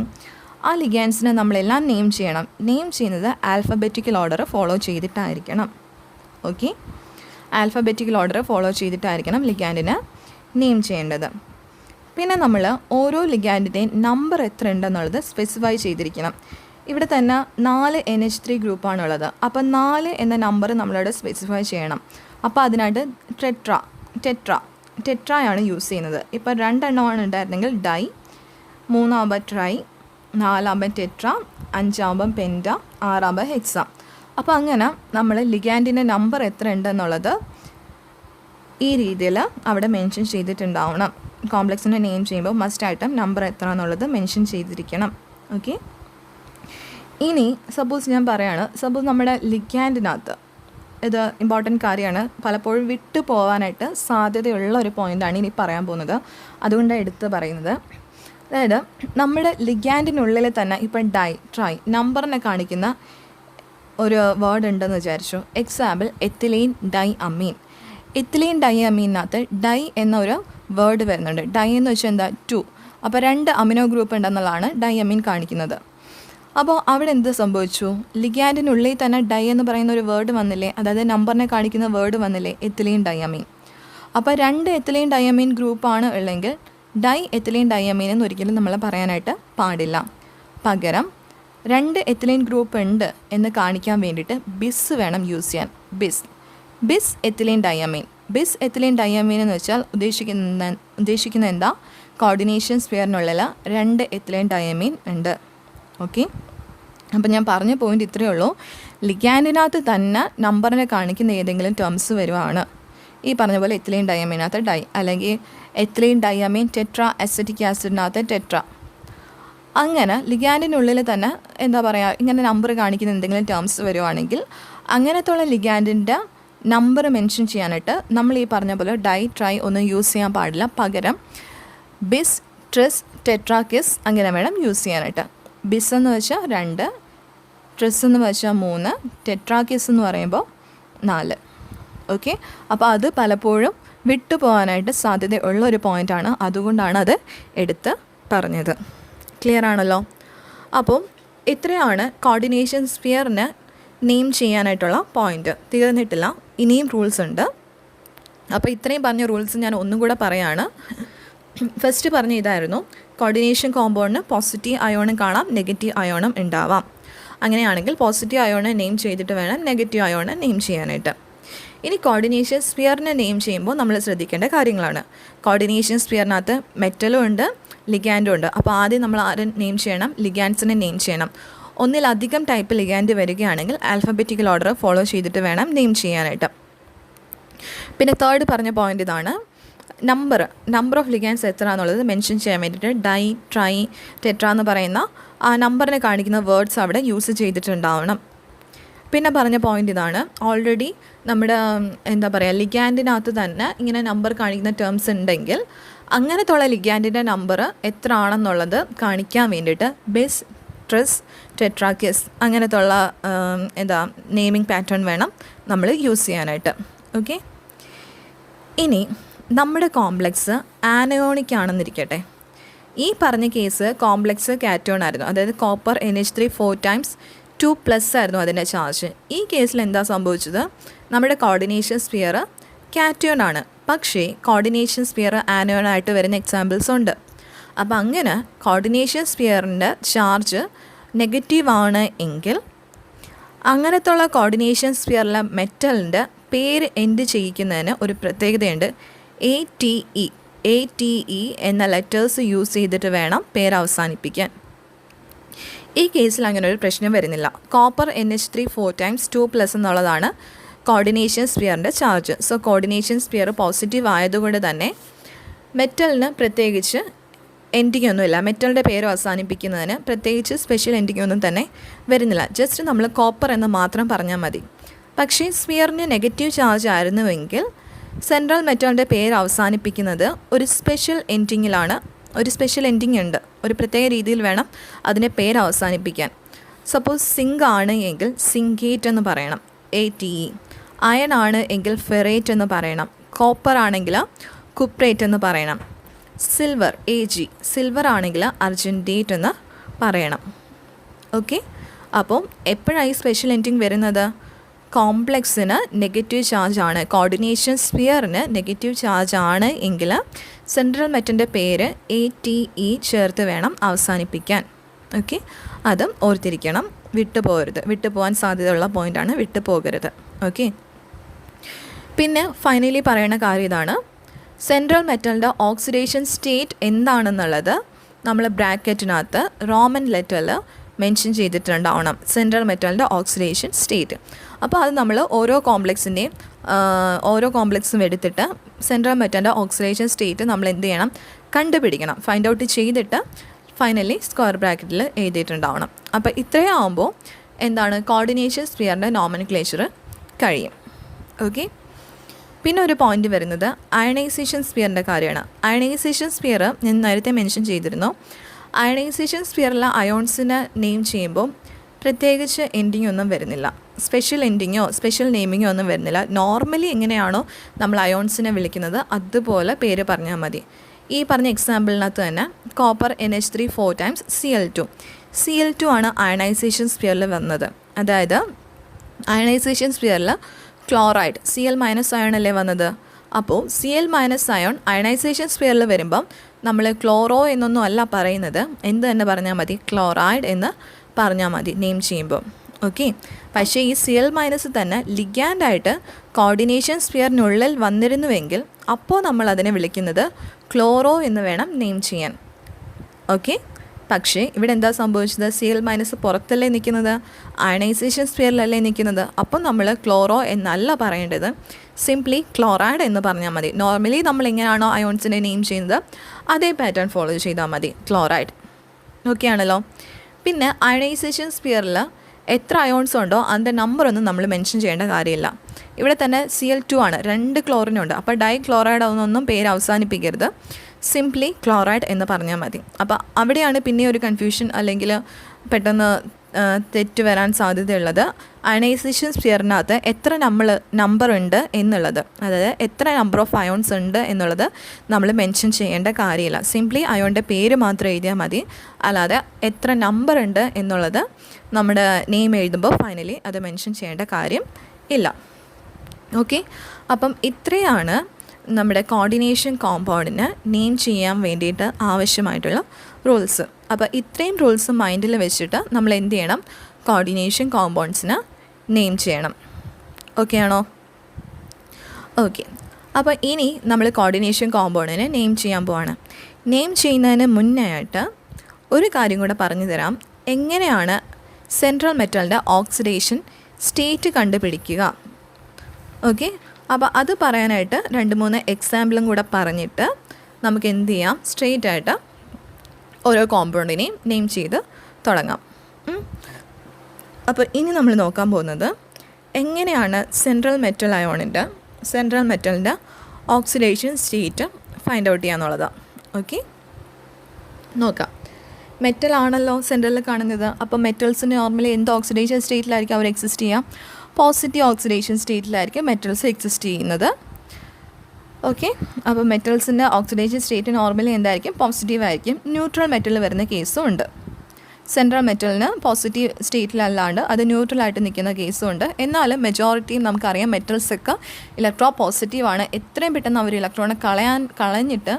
ആ ലിഗാൻഡ്സിനെ നമ്മളെല്ലാം നെയിം ചെയ്യണം. നെയിം ചെയ്യുന്നത് ആൽഫബറ്റിക്കൽ ഓർഡർ ഫോളോ ചെയ്തിട്ടായിരിക്കണം. ഓക്കെ, ആൽഫബറ്റിക്കൽ ഓർഡർ ഫോളോ ചെയ്തിട്ടായിരിക്കണം ലിഗാൻഡിനെ നെയിം ചെയ്യേണ്ടത്. പിന്നെ നമ്മൾ ഓരോ ലിഗാൻഡിൻ്റെയും നമ്പർ എത്ര ഉണ്ടെന്നുള്ളത് സ്പെസിഫൈ ചെയ്തിരിക്കണം. ഇവിടെ തന്നെ 4 NH3 ഗ്രൂപ്പാണുള്ളത്. അപ്പോൾ 4 എന്ന നമ്പർ നമ്മളവിടെ സ്പെസിഫൈ ചെയ്യണം. അപ്പോൾ അതിനായിട്ട് ടെട്രയാണ് യൂസ് ചെയ്യുന്നത്. ഇപ്പോൾ 2 എണ്ണമാണ് ഉണ്ടായിരുന്നെങ്കിൽ di, 3 tri, 4 tetra, 5 penta, 6 hexa. അപ്പോൾ അങ്ങനെ നമ്മൾ ലിഗാൻഡിൻ്റെ നമ്പർ എത്ര ഉണ്ടെന്നുള്ളത് ഈ രീതിയിൽ അവിടെ മെൻഷൻ ചെയ്തിട്ടുണ്ടാവണം. കോംപ്ലക്സിനെ നെയിം ചെയ്യുമ്പോൾ മസ്റ്റായിട്ടും നമ്പർ എത്ര എന്നുള്ളത് മെൻഷൻ ചെയ്തിരിക്കണം. ഓക്കെ, ഇനി സപ്പോസ് ഞാൻ പറയാണ്, സപ്പോസ് നമ്മുടെ ലിഗാൻഡിനകത്ത്, ഇത് ഇമ്പോർട്ടൻറ്റ് കാര്യമാണ്, പലപ്പോഴും വിട്ടു പോകാനായിട്ട് സാധ്യതയുള്ള ഒരു പോയിൻ്റാണ് ഇനി പറയാൻ പോകുന്നത്, അതുകൊണ്ടാണ് എടുത്ത് പറയുന്നത്. അതായത് നമ്മുടെ ലിഗാൻഡിനുള്ളിൽ തന്നെ ഇപ്പം ഡൈ, ട്രൈ, നമ്പറിനെ കാണിക്കുന്ന ഒരു വേർഡ് ഉണ്ടെന്ന് വിചാരിച്ചു. എക്സാമ്പിൾ എത്തിലീൻ ഡൈ അമീൻ. എത്തിലീൻ ഡൈ അമീനകത്ത് ഡൈ എന്നൊരു വേർഡ് വരുന്നുണ്ട്. ഡൈ എന്ന് വെച്ചാൽ എന്താ, 2. അപ്പോൾ 2 അമിനോ ഗ്രൂപ്പ് ഉണ്ടെന്നുള്ളതാണ് ഡൈ അമീൻ കാണിക്കുന്നത്. അപ്പോൾ അവിടെ എന്ത് സംഭവിച്ചു, ലിഗാൻഡിനുള്ളിൽ തന്നെ ഡൈ എന്ന് പറയുന്ന ഒരു വേർഡ് വന്നില്ലേ, അതായത് നമ്പറിനെ കാണിക്കുന്ന വേർഡ് വന്നില്ലേ, എത്തിലീൻ ഡൈയമീൻ. അപ്പോൾ 2 എത്തിലീൻ ഡൈയമീൻ ഗ്രൂപ്പാണ് ഉള്ളെങ്കിൽ ഡൈ എത്തിലീൻ ഡൈയമീൻ എന്ന് ഒരിക്കലും നമ്മൾ പറയാനായിട്ട് പാടില്ല. പകരം രണ്ട് എത്തിലൈൻ ഗ്രൂപ്പ് ഉണ്ട് എന്ന് കാണിക്കാൻ വേണ്ടിയിട്ട് ബിസ് വേണം യൂസ് ചെയ്യാൻ. ബിസ് എത്തിലൈൻ ഡയമീൻ. ബിസ് എത്തിലൈൻ ഡയമീൻ എന്ന് വെച്ചാൽ ഉദ്ദേശിക്കുന്ന എന്താ, കോർഡിനേഷൻ സ്ഫിയറിനുള്ളിൽ രണ്ട് എത്തിലൈൻ ഡയമീൻ ഉണ്ട്. ഓക്കെ, അപ്പം ഞാൻ പറഞ്ഞ പോയിൻ്റ് ഇത്രയേ ഉള്ളൂ. ലിഗാൻഡിനകത്ത് തന്നെ നമ്പറിനെ കാണിക്കുന്ന ഏതെങ്കിലും ടേംസ് വരുവാണ്, ഈ പറഞ്ഞ പോലെ എത്തിലൈൻ ഡയമീനകത്ത് ഡൈ, അല്ലെങ്കിൽ എത്തിലൈൻ ഡയമീൻ ടെട്രാ അസറ്റിക് ആസിഡിനകത്ത് ടെട്രാ, അങ്ങനെ ലിഗാൻഡിനുള്ളിൽ തന്നെ എന്താ പറയുക, ഇങ്ങനെ നമ്പർ കാണിക്കുന്ന എന്തെങ്കിലും ടേംസ് വരുവാണെങ്കിൽ അങ്ങനത്തുള്ള ലിഗാൻഡിൻ്റെ നമ്പർ മെൻഷൻ ചെയ്യാനായിട്ട് നമ്മൾ ഈ പറഞ്ഞ പോലെ ഡൈ ട്രൈ ഒന്നും യൂസ് ചെയ്യാൻ പാടില്ല. പകരം ബിസ്, ട്രിസ്, ടെട്രാക്കിസ് അങ്ങനെ വേണം യൂസ് ചെയ്യാനായിട്ട്. ബിസ് എന്ന് വെച്ചാൽ 2, ട്രിസ് എന്ന് വെച്ചാൽ 3, ടെട്രാക്കിസ് എന്ന് പറയുമ്പോൾ 4. ഓക്കെ, അപ്പോൾ അത് പലപ്പോഴും വിട്ടു പോകാനായിട്ട് സാധ്യതയുള്ള ഒരു പോയിൻ്റാണ്, അതുകൊണ്ടാണ് അത് എടുത്ത് പറഞ്ഞത്. ക്ലിയർ ആണല്ലോ? അപ്പം ഇത്രയാണ് കോർഡിനേഷൻ സ്ഫിയറിന് നെയിം ചെയ്യാനായിട്ടുള്ള പോയിൻ്റ്. തീർന്നിട്ടില്ല, ഇനിയും റൂൾസ് ഉണ്ട്. അപ്പോൾ ഇത്രയും പറഞ്ഞ റൂൾസ് ഞാൻ ഒന്നും കൂടെ പറയാണ്. ഫസ്റ്റ് പറഞ്ഞ ഇതായിരുന്നു, കോർഡിനേഷൻ കോമ്പൗണ്ടിന് പോസിറ്റീവ് അയോണും കാണാം, നെഗറ്റീവ് അയോണും ഉണ്ടാവാം. അങ്ങനെയാണെങ്കിൽ പോസിറ്റീവ് അയോണെ നെയിം ചെയ്തിട്ട് വേണം നെഗറ്റീവ് അയോണെ നെയിം ചെയ്യാനായിട്ട്. ഇനി കോർഡിനേഷൻ സ്ഫിയറിനെ നെയിം ചെയ്യുമ്പോൾ നമ്മൾ ശ്രദ്ധിക്കേണ്ട കാര്യങ്ങളാണ്. കോർഡിനേഷൻ സ്ഫിയറിനകത്ത് മെറ്റലും ഉണ്ട്, ലിഗാൻഡും ഉണ്ട്. അപ്പോൾ ആദ്യം നമ്മൾ ആരും നെയിം ചെയ്യണം, ലിഗാൻഡ്സിനെ നെയിം ചെയ്യണം. ഒന്നിലധികം ടൈപ്പ് ലിഗാൻഡ് വരികയാണെങ്കിൽ ആൽഫബറ്റിക്കൽ ഓർഡർ ഫോളോ ചെയ്തിട്ട് വേണം നെയിം ചെയ്യാനായിട്ട്. പിന്നെ തേർഡ് പറഞ്ഞ പോയിൻ്റ് ഇതാണ്, നമ്പർ ഓഫ് ലിഗാൻഡ്സ് എത്ര എന്നുള്ളത് മെൻഷൻ ചെയ്യാൻ വേണ്ടിയിട്ട് ഡൈ, ട്രൈ, ടെട്ര എന്ന് പറയുന്ന ആ നമ്പറിനെ കാണിക്കുന്ന വേർഡ്സ് അവിടെ യൂസ് ചെയ്തിട്ടുണ്ടാവണം. പിന്നെ പറഞ്ഞ പോയിൻ്റ് ഇതാണ്, ഓൾറെഡി നമ്മുടെ എന്താ പറയുക ലിഗാൻഡിനകത്ത് തന്നെ ഇങ്ങനെ നമ്പർ കാണിക്കുന്ന ടേംസ് ഉണ്ടെങ്കിൽ അങ്ങനത്തുള്ള ലിഗാൻഡിൻ്റെ നമ്പർ എത്ര ആണെന്നുള്ളത് കാണിക്കാൻ വേണ്ടിയിട്ട് ബിസ്, ട്രിസ്, ടെട്രാക്കിസ് അങ്ങനത്തുള്ള നെയിമിംഗ് പാറ്റേൺ വേണം നമ്മൾ യൂസ് ചെയ്യാനായിട്ട്. ഓക്കെ, ഇനി നമ്മുടെ കോംപ്ലക്സ് ആനയോണിക് ആണെന്നിരിക്കട്ടെ. ഈ പറഞ്ഞ കേസ് കോംപ്ലക്സ് കാറ്റോൺ ആയിരുന്നു, അതായത് കോപ്പർ NH3 4 times 2+ ആയിരുന്നു അതിൻ്റെ ചാർജ്. ഈ കേസിൽ എന്താ സംഭവിച്ചത്, നമ്മുടെ കോർഡിനേഷൻ സ്ഫിയർ കാറ്റോൺ ആണ്, പക്ഷേ കോർഡിനേഷൻ സ്ഫിയർ ആനയോൺ ആയിട്ട് വരുന്ന എക്സാമ്പിൾസ് ഉണ്ട്. അപ്പോൾ അങ്ങനെ കോർഡിനേഷൻ സ്ഫിയറിൻ്റെ ചാർജ് നെഗറ്റീവ് ആണ് എങ്കിൽ അങ്ങനത്തുള്ള കോർഡിനേഷൻ സ്ഫിയറിലെ മെറ്റലിൻ്റെ പേര് എൻഡ് ചെയ്യിക്കുന്നതിന് ഒരു പ്രത്യേകതയുണ്ട്. ATE എന്ന ലെറ്റേഴ്സ് യൂസ് ചെയ്തിട്ട് വേണം പേര് അവസാനിപ്പിക്കാൻ. ഈ കേസിൽ അങ്ങനെ ഒരു പ്രശ്നം വരുന്നില്ല. കോപ്പർ NH3 4 times 2+ എന്നുള്ളതാണ് കോർഡിനേഷൻ സ്ഫിയറിൻ്റെ ചാർജ്. സോ കോർഡിനേഷൻ സ്ഫിയർ പോസിറ്റീവ് ആയതുകൊണ്ട് തന്നെ മെറ്റലിന് പ്രത്യേകിച്ച് എൻഡിങ് ഒന്നുമില്ല, മെറ്റലിൻ്റെ പേര് അവസാനിപ്പിക്കുന്നതിന് പ്രത്യേകിച്ച് സ്പെഷ്യൽ എൻഡിങ് ഒന്നും തന്നെ വരുന്നില്ല. ജസ്റ്റ് നമ്മൾ കോപ്പർ എന്ന് മാത്രം പറഞ്ഞാൽ മതി. പക്ഷേ സ്ഫിയറിന് നെഗറ്റീവ് ചാർജ് ആയിരുന്നുവെങ്കിൽ സെൻട്രൽ മെറ്റലിൻ്റെ പേര് അവസാനിപ്പിക്കുന്നത് ഒരു സ്പെഷ്യൽ എൻഡിങ്ങിലാണ്. ഒരു സ്പെഷ്യൽ എൻഡിങ് ഉണ്ട്, ഒരു പ്രത്യേക രീതിയിൽ വേണം അതിൻ്റെ പേര് അവസാനിപ്പിക്കാൻ. സപ്പോസ് സിങ്ക് ആണ് എങ്കിൽ സിങ്കേറ്റ് എന്ന് പറയണം, ATE. അയൺ ആണ് എങ്കിൽ ഫെറേറ്റ് എന്ന് പറയണം. കോപ്പർ ആണെങ്കിൽ കുപ്രേറ്റ് എന്ന് പറയണം. സിൽവർ AG, സിൽവർ ആണെങ്കിൽ അർജൻറ്റേറ്റ് എന്ന് പറയണം. ഓക്കെ, അപ്പം എപ്പോഴാണ് ഈ സ്പെഷ്യൽ എൻഡിങ് വരുന്നത്, കോംപ്ലക്സിന് നെഗറ്റീവ് ചാർജ് ആണ്, കോർഡിനേഷൻ സ്ഫിയറിന് നെഗറ്റീവ് ചാർജ് ആണ് എങ്കിൽ സെൻട്രൽ മെറ്റലിൻ്റെ പേര് ATE ചേർത്ത് വേണം അവസാനിപ്പിക്കാൻ. ഓക്കെ, അതും ഓർത്തിരിക്കണം, വിട്ടുപോകാൻ സാധ്യതയുള്ള പോയിൻ്റാണ്, വിട്ടുപോകരുത്. ഓക്കെ, പിന്നെ ഫൈനലി പറയുന്ന കാര്യം ഇതാണ്, സെൻട്രൽ മെറ്റലിൻ്റെ ഓക്സിഡേഷൻ സ്റ്റേറ്റ് എന്താണെന്നുള്ളത് നമ്മൾ ബ്രാക്കറ്റിനകത്ത് റോമൻ ലെറ്ററിൽ മെൻഷൻ ചെയ്തിട്ടുണ്ടാവണം, സെൻട്രൽ മെറ്റലിൻ്റെ ഓക്സിഡേഷൻ സ്റ്റേറ്റ്. അപ്പോൾ അത് നമ്മൾ ഓരോ കോംപ്ലക്സും എടുത്തിട്ട് സെൻട്രൽ മെറ്റലിൻ്റെ ഓക്സിഡേഷൻ സ്റ്റേറ്റ് നമ്മൾ എന്ത് ചെയ്യണം, കണ്ടുപിടിക്കണം, ഫൈൻഡ് ഔട്ട് ചെയ്തിട്ട് ഫൈനലി സ്ക്വയർ ബ്രാക്കറ്റിൽ എഴുതിയിട്ടുണ്ടാവണം. അപ്പോൾ ഇത്രയും ആകുമ്പോൾ കോർഡിനേഷൻ സ്ഫിയറിൻ്റെ നോമൻക്ലേച്ചർ കഴിയും. ഓക്കെ, പിന്നെ ഒരു പോയിൻ്റ് വരുന്നത് അയണൈസേഷൻ സ്ഫിയറിൻ്റെ കാര്യമാണ്. അയണൈസേഷൻ സ്ഫിയർ ഞാൻ നേരത്തെ മെൻഷൻ ചെയ്തിരുന്നു. അയണൈസേഷൻ സ്ഫിയറിലെ അയോൺസിനെ നെയിം ചെയ്യുമ്പോൾ പ്രത്യേകിച്ച് എൻഡിങ് ഒന്നും വരുന്നില്ല, സ്പെഷ്യൽ എൻഡിങ്ങോ സ്പെഷ്യൽ നെയിമിങ്ങോ ഒന്നും വരുന്നില്ല. നോർമലി എങ്ങനെയാണോ നമ്മൾ അയോൺസിനെ വിളിക്കുന്നത് അതുപോലെ പേര് പറഞ്ഞാൽ മതി. ഈ പറഞ്ഞ എക്സാമ്പിളിനകത്ത് തന്നെ കോപ്പർ NH3 4 times Cl2 ആണ് അയണൈസേഷൻ സ്ഫിയറിൽ വന്നത്. അതായത് അയണൈസേഷൻ സ്ഫിയറിൽ ക്ലോറൈഡ് Cl- അയോൺ അല്ലേ വന്നത്. അപ്പോൾ Cl- അയോൺ അയണൈസേഷൻ സ്ഫിയറിൽ വരുമ്പം നമ്മൾ ക്ലോറോ എന്നൊന്നും അല്ല പറയുന്നത്, എന്ത് തന്നെ പറഞ്ഞാൽ മതി, ക്ലോറൈഡ് എന്ന് പറഞ്ഞാൽ മതി നെയിം ചെയ്യുമ്പോൾ. ഓക്കെ, പക്ഷേ ഈ Cl- തന്നെ ലിഗാൻഡായിട്ട് കോർഡിനേഷൻ സ്ഫിയറിനുള്ളിൽ വന്നിരുന്നുവെങ്കിൽ അപ്പോൾ നമ്മൾ അതിനെ വിളിക്കുന്നത് ക്ലോറോ എന്ന് വേണം നെയിം ചെയ്യാൻ. ഓക്കെ, പക്ഷേ ഇവിടെ എന്താ സംഭവിച്ചത്? Cl- പുറത്തല്ലേ നിൽക്കുന്നത്, അയണൈസേഷൻ സ്ഫിയറിലല്ലേ നിൽക്കുന്നത്. അപ്പോൾ നമ്മൾ ക്ലോറോ എന്നല്ല പറയേണ്ടത്, സിംപ്ലി ക്ലോറൈഡ് എന്ന് പറഞ്ഞാൽ മതി. നോർമലി നമ്മൾ എങ്ങനെയാണോ അയോൺസിനെ നെയിം ചെയ്യുന്നത് അതേ പാറ്റേൺ ഫോളോ ചെയ്താൽ മതി, ക്ലോറൈഡ്. ഓക്കെ ആണല്ലോ. പിന്നെ അയണൈസേഷൻ സ്ഫിയറിൽ എത്ര അയോൺസ് ഉണ്ടോ അതിൻ്റെ നമ്പറൊന്നും നമ്മൾ മെൻഷൻ ചെയ്യേണ്ട കാര്യമില്ല. ഇവിടെ തന്നെ Cl2 ആണ്, 2 ക്ലോറിനുണ്ട്. അപ്പോൾ ഡൈ ക്ലോറൈഡ് ആവുന്നൊന്നും പേര് അവസാനിപ്പിക്കരുത്, സിംപ്ലി ക്ലോറൈഡ് എന്ന് പറഞ്ഞാൽ മതി. അപ്പോൾ അവിടെയാണ് പിന്നെ ഒരു കൺഫ്യൂഷൻ അല്ലെങ്കിൽ പെട്ടെന്ന് തെറ്റ് വരാൻ സാധ്യതയുള്ളത്. അയണൈസേഷൻ സ്ഫിയറിനകത്ത് എത്ര നമ്പർ ഉണ്ട് എന്നുള്ളത്, അതായത് എത്ര നമ്പർ ഓഫ് അയോൺസ് ഉണ്ട് എന്നുള്ളത് നമ്മൾ മെൻഷൻ ചെയ്യേണ്ട കാര്യമില്ല. സിംപ്ലി അയോണിൻ്റെ പേര് മാത്രം എഴുതിയാൽ മതി, അല്ലാതെ എത്ര നമ്പർ ഉണ്ട് എന്നുള്ളത് നമ്മുടെ നെയിം എഴുതുമ്പോൾ ഫൈനലി അത് മെൻഷൻ ചെയ്യേണ്ട കാര്യം ഇല്ല. ഓക്കെ, അപ്പം ഇത്രയാണ് നമ്മുടെ കോർഡിനേഷൻ കോമ്പൗണ്ടിന് നെയിം ചെയ്യാൻ വേണ്ടിയിട്ട് ആവശ്യമായിട്ടുള്ള റൂൾസ്. അപ്പോൾ ഇത്രയും റൂൾസ് മൈൻഡിൽ വെച്ചിട്ട് നമ്മൾ എന്ത് ചെയ്യണം? കോർഡിനേഷൻ കോമ്പൗണ്ട്സിന് നെയിം ചെയ്യണം. ഓക്കെ ആണോ? ഓക്കെ, അപ്പോൾ ഇനി നമ്മൾ കോർഡിനേഷൻ കോമ്പൗണ്ടിന് നെയിം ചെയ്യാൻ പോവാണ്. നെയിം ചെയ്യുന്നതിന് മുന്നേ ആയിട്ട് ഒരു കാര്യം കൂടെ പറഞ്ഞു തരാം. എങ്ങനെയാണ് സെൻട്രൽ മെറ്റലിൻ്റെ ഓക്സിഡേഷൻ സ്റ്റേറ്റ് കണ്ടുപിടിക്കുക? ഓക്കെ, അപ്പോൾ അത് പറയാനായിട്ട് 2-3 എക്സാമ്പിളും കൂടെ പറഞ്ഞിട്ട് നമുക്ക് എന്ത് ചെയ്യാം, സ്ട്രെയിറ്റ് ആയിട്ട് ഓരോ കോമ്പൗണ്ടിനെയും നെയിം ചെയ്ത് തുടങ്ങാം. അപ്പോൾ ഇനി നമ്മൾ നോക്കാൻ പോകുന്നത് എങ്ങനെയാണ് സെൻട്രൽ മെറ്റലിൻ്റെ ഓക്സിഡേഷൻ സ്റ്റേറ്റ് ഫൈൻഡ് ഔട്ട് ചെയ്യാന്നുള്ളതാണ്. ഓക്കെ, നോക്കാം. മെറ്റലാണല്ലോ സെൻട്രലിൽ കാണുന്നത്. അപ്പോൾ മെറ്റൽസിന് നോർമലി എന്ത് ഓക്സിഡേഷൻ സ്റ്റേറ്റിലായിരിക്കും അവർ എക്സിസ്റ്റ് ചെയ്യുക? പോസിറ്റീവ് ഓക്സിഡേഷൻ സ്റ്റേറ്റിലായിരിക്കും മെറ്റൽസ് എക്സിസ്റ്റ് ചെയ്യുന്നത്. ഓക്കെ, അപ്പോൾ മെറ്റൽസിൻ്റെ ഓക്സിഡേഷൻ സ്റ്റേറ്റ് നോർമലി എന്തായിരിക്കും? പോസിറ്റീവ് ആയിരിക്കും. ന്യൂട്രൽ മെറ്റൽ വരുന്ന കേസും ഉണ്ട്. സെൻട്രൽ മെറ്റലിന് പോസിറ്റീവ് സ്റ്റേറ്റിലല്ലാണ്ട് അത് ന്യൂട്രലായിട്ട് നിൽക്കുന്ന കേസും ഉണ്ട്. എന്നാലും മെജോറിറ്റിയും നമുക്കറിയാം മെറ്റൽസൊക്കെ ഇലക്ട്രോ പോസിറ്റീവാണ്. എത്രയും പെട്ടെന്ന് അവർ ഇലക്ട്രോണെ കളഞ്ഞിട്ട്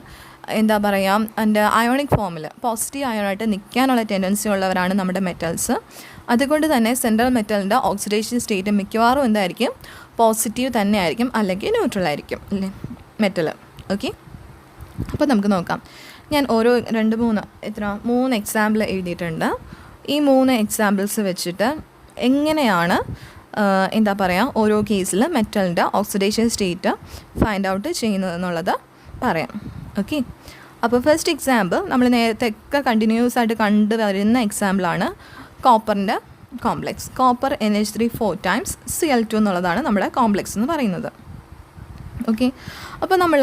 എന്താ പറയുക, അതിൻ്റെ അയോണിക് ഫോമിൽ പോസിറ്റീവ് അയോണായിട്ട് നിൽക്കാനുള്ള ടെൻഡൻസി ഉള്ളവരാണ് നമ്മുടെ മെറ്റൽസ്. അതുകൊണ്ട് തന്നെ സെൻട്രൽ മെറ്റലിൻ്റെ ഓക്സിഡേഷൻ സ്റ്റേറ്റ് മിക്കവാറും എന്തായിരിക്കും? പോസിറ്റീവ് തന്നെ ആയിരിക്കും, അല്ലെങ്കിൽ ന്യൂട്രൽ ആയിരിക്കും അല്ലേ മെറ്റൽ. ഓക്കെ, അപ്പോൾ നമുക്ക് നോക്കാം. ഞാൻ ഓരോ 3 എക്സാമ്പിൾ എഴുതിയിട്ടുണ്ട്. ഈ 3 എക്സാമ്പിൾസ് വെച്ചിട്ട് എങ്ങനെയാണ് എന്താ പറയുക ഓരോ കേസിൽ മെറ്റലിൻ്റെ ഓക്സിഡേഷൻ സ്റ്റേറ്റ് ഫൈൻഡ് ഔട്ട് ചെയ്യുന്നതെന്നുള്ളത് പറയാം. ഓക്കെ, അപ്പോൾ ഫസ്റ്റ് എക്സാമ്പിൾ നമ്മൾ നേരത്തെ ഒക്കെ കണ്ടിന്യൂസ് ആയിട്ട് കണ്ടുവരുന്ന എക്സാമ്പിളാണ് കോപ്പറിൻ്റെ complex. Copper NH3 4 times Cl2 എന്നുള്ളതാണ് നമ്മുടെ കോംപ്ലെക്സ് എന്ന് പറയുന്നത്. ഓക്കെ, അപ്പോൾ നമ്മൾ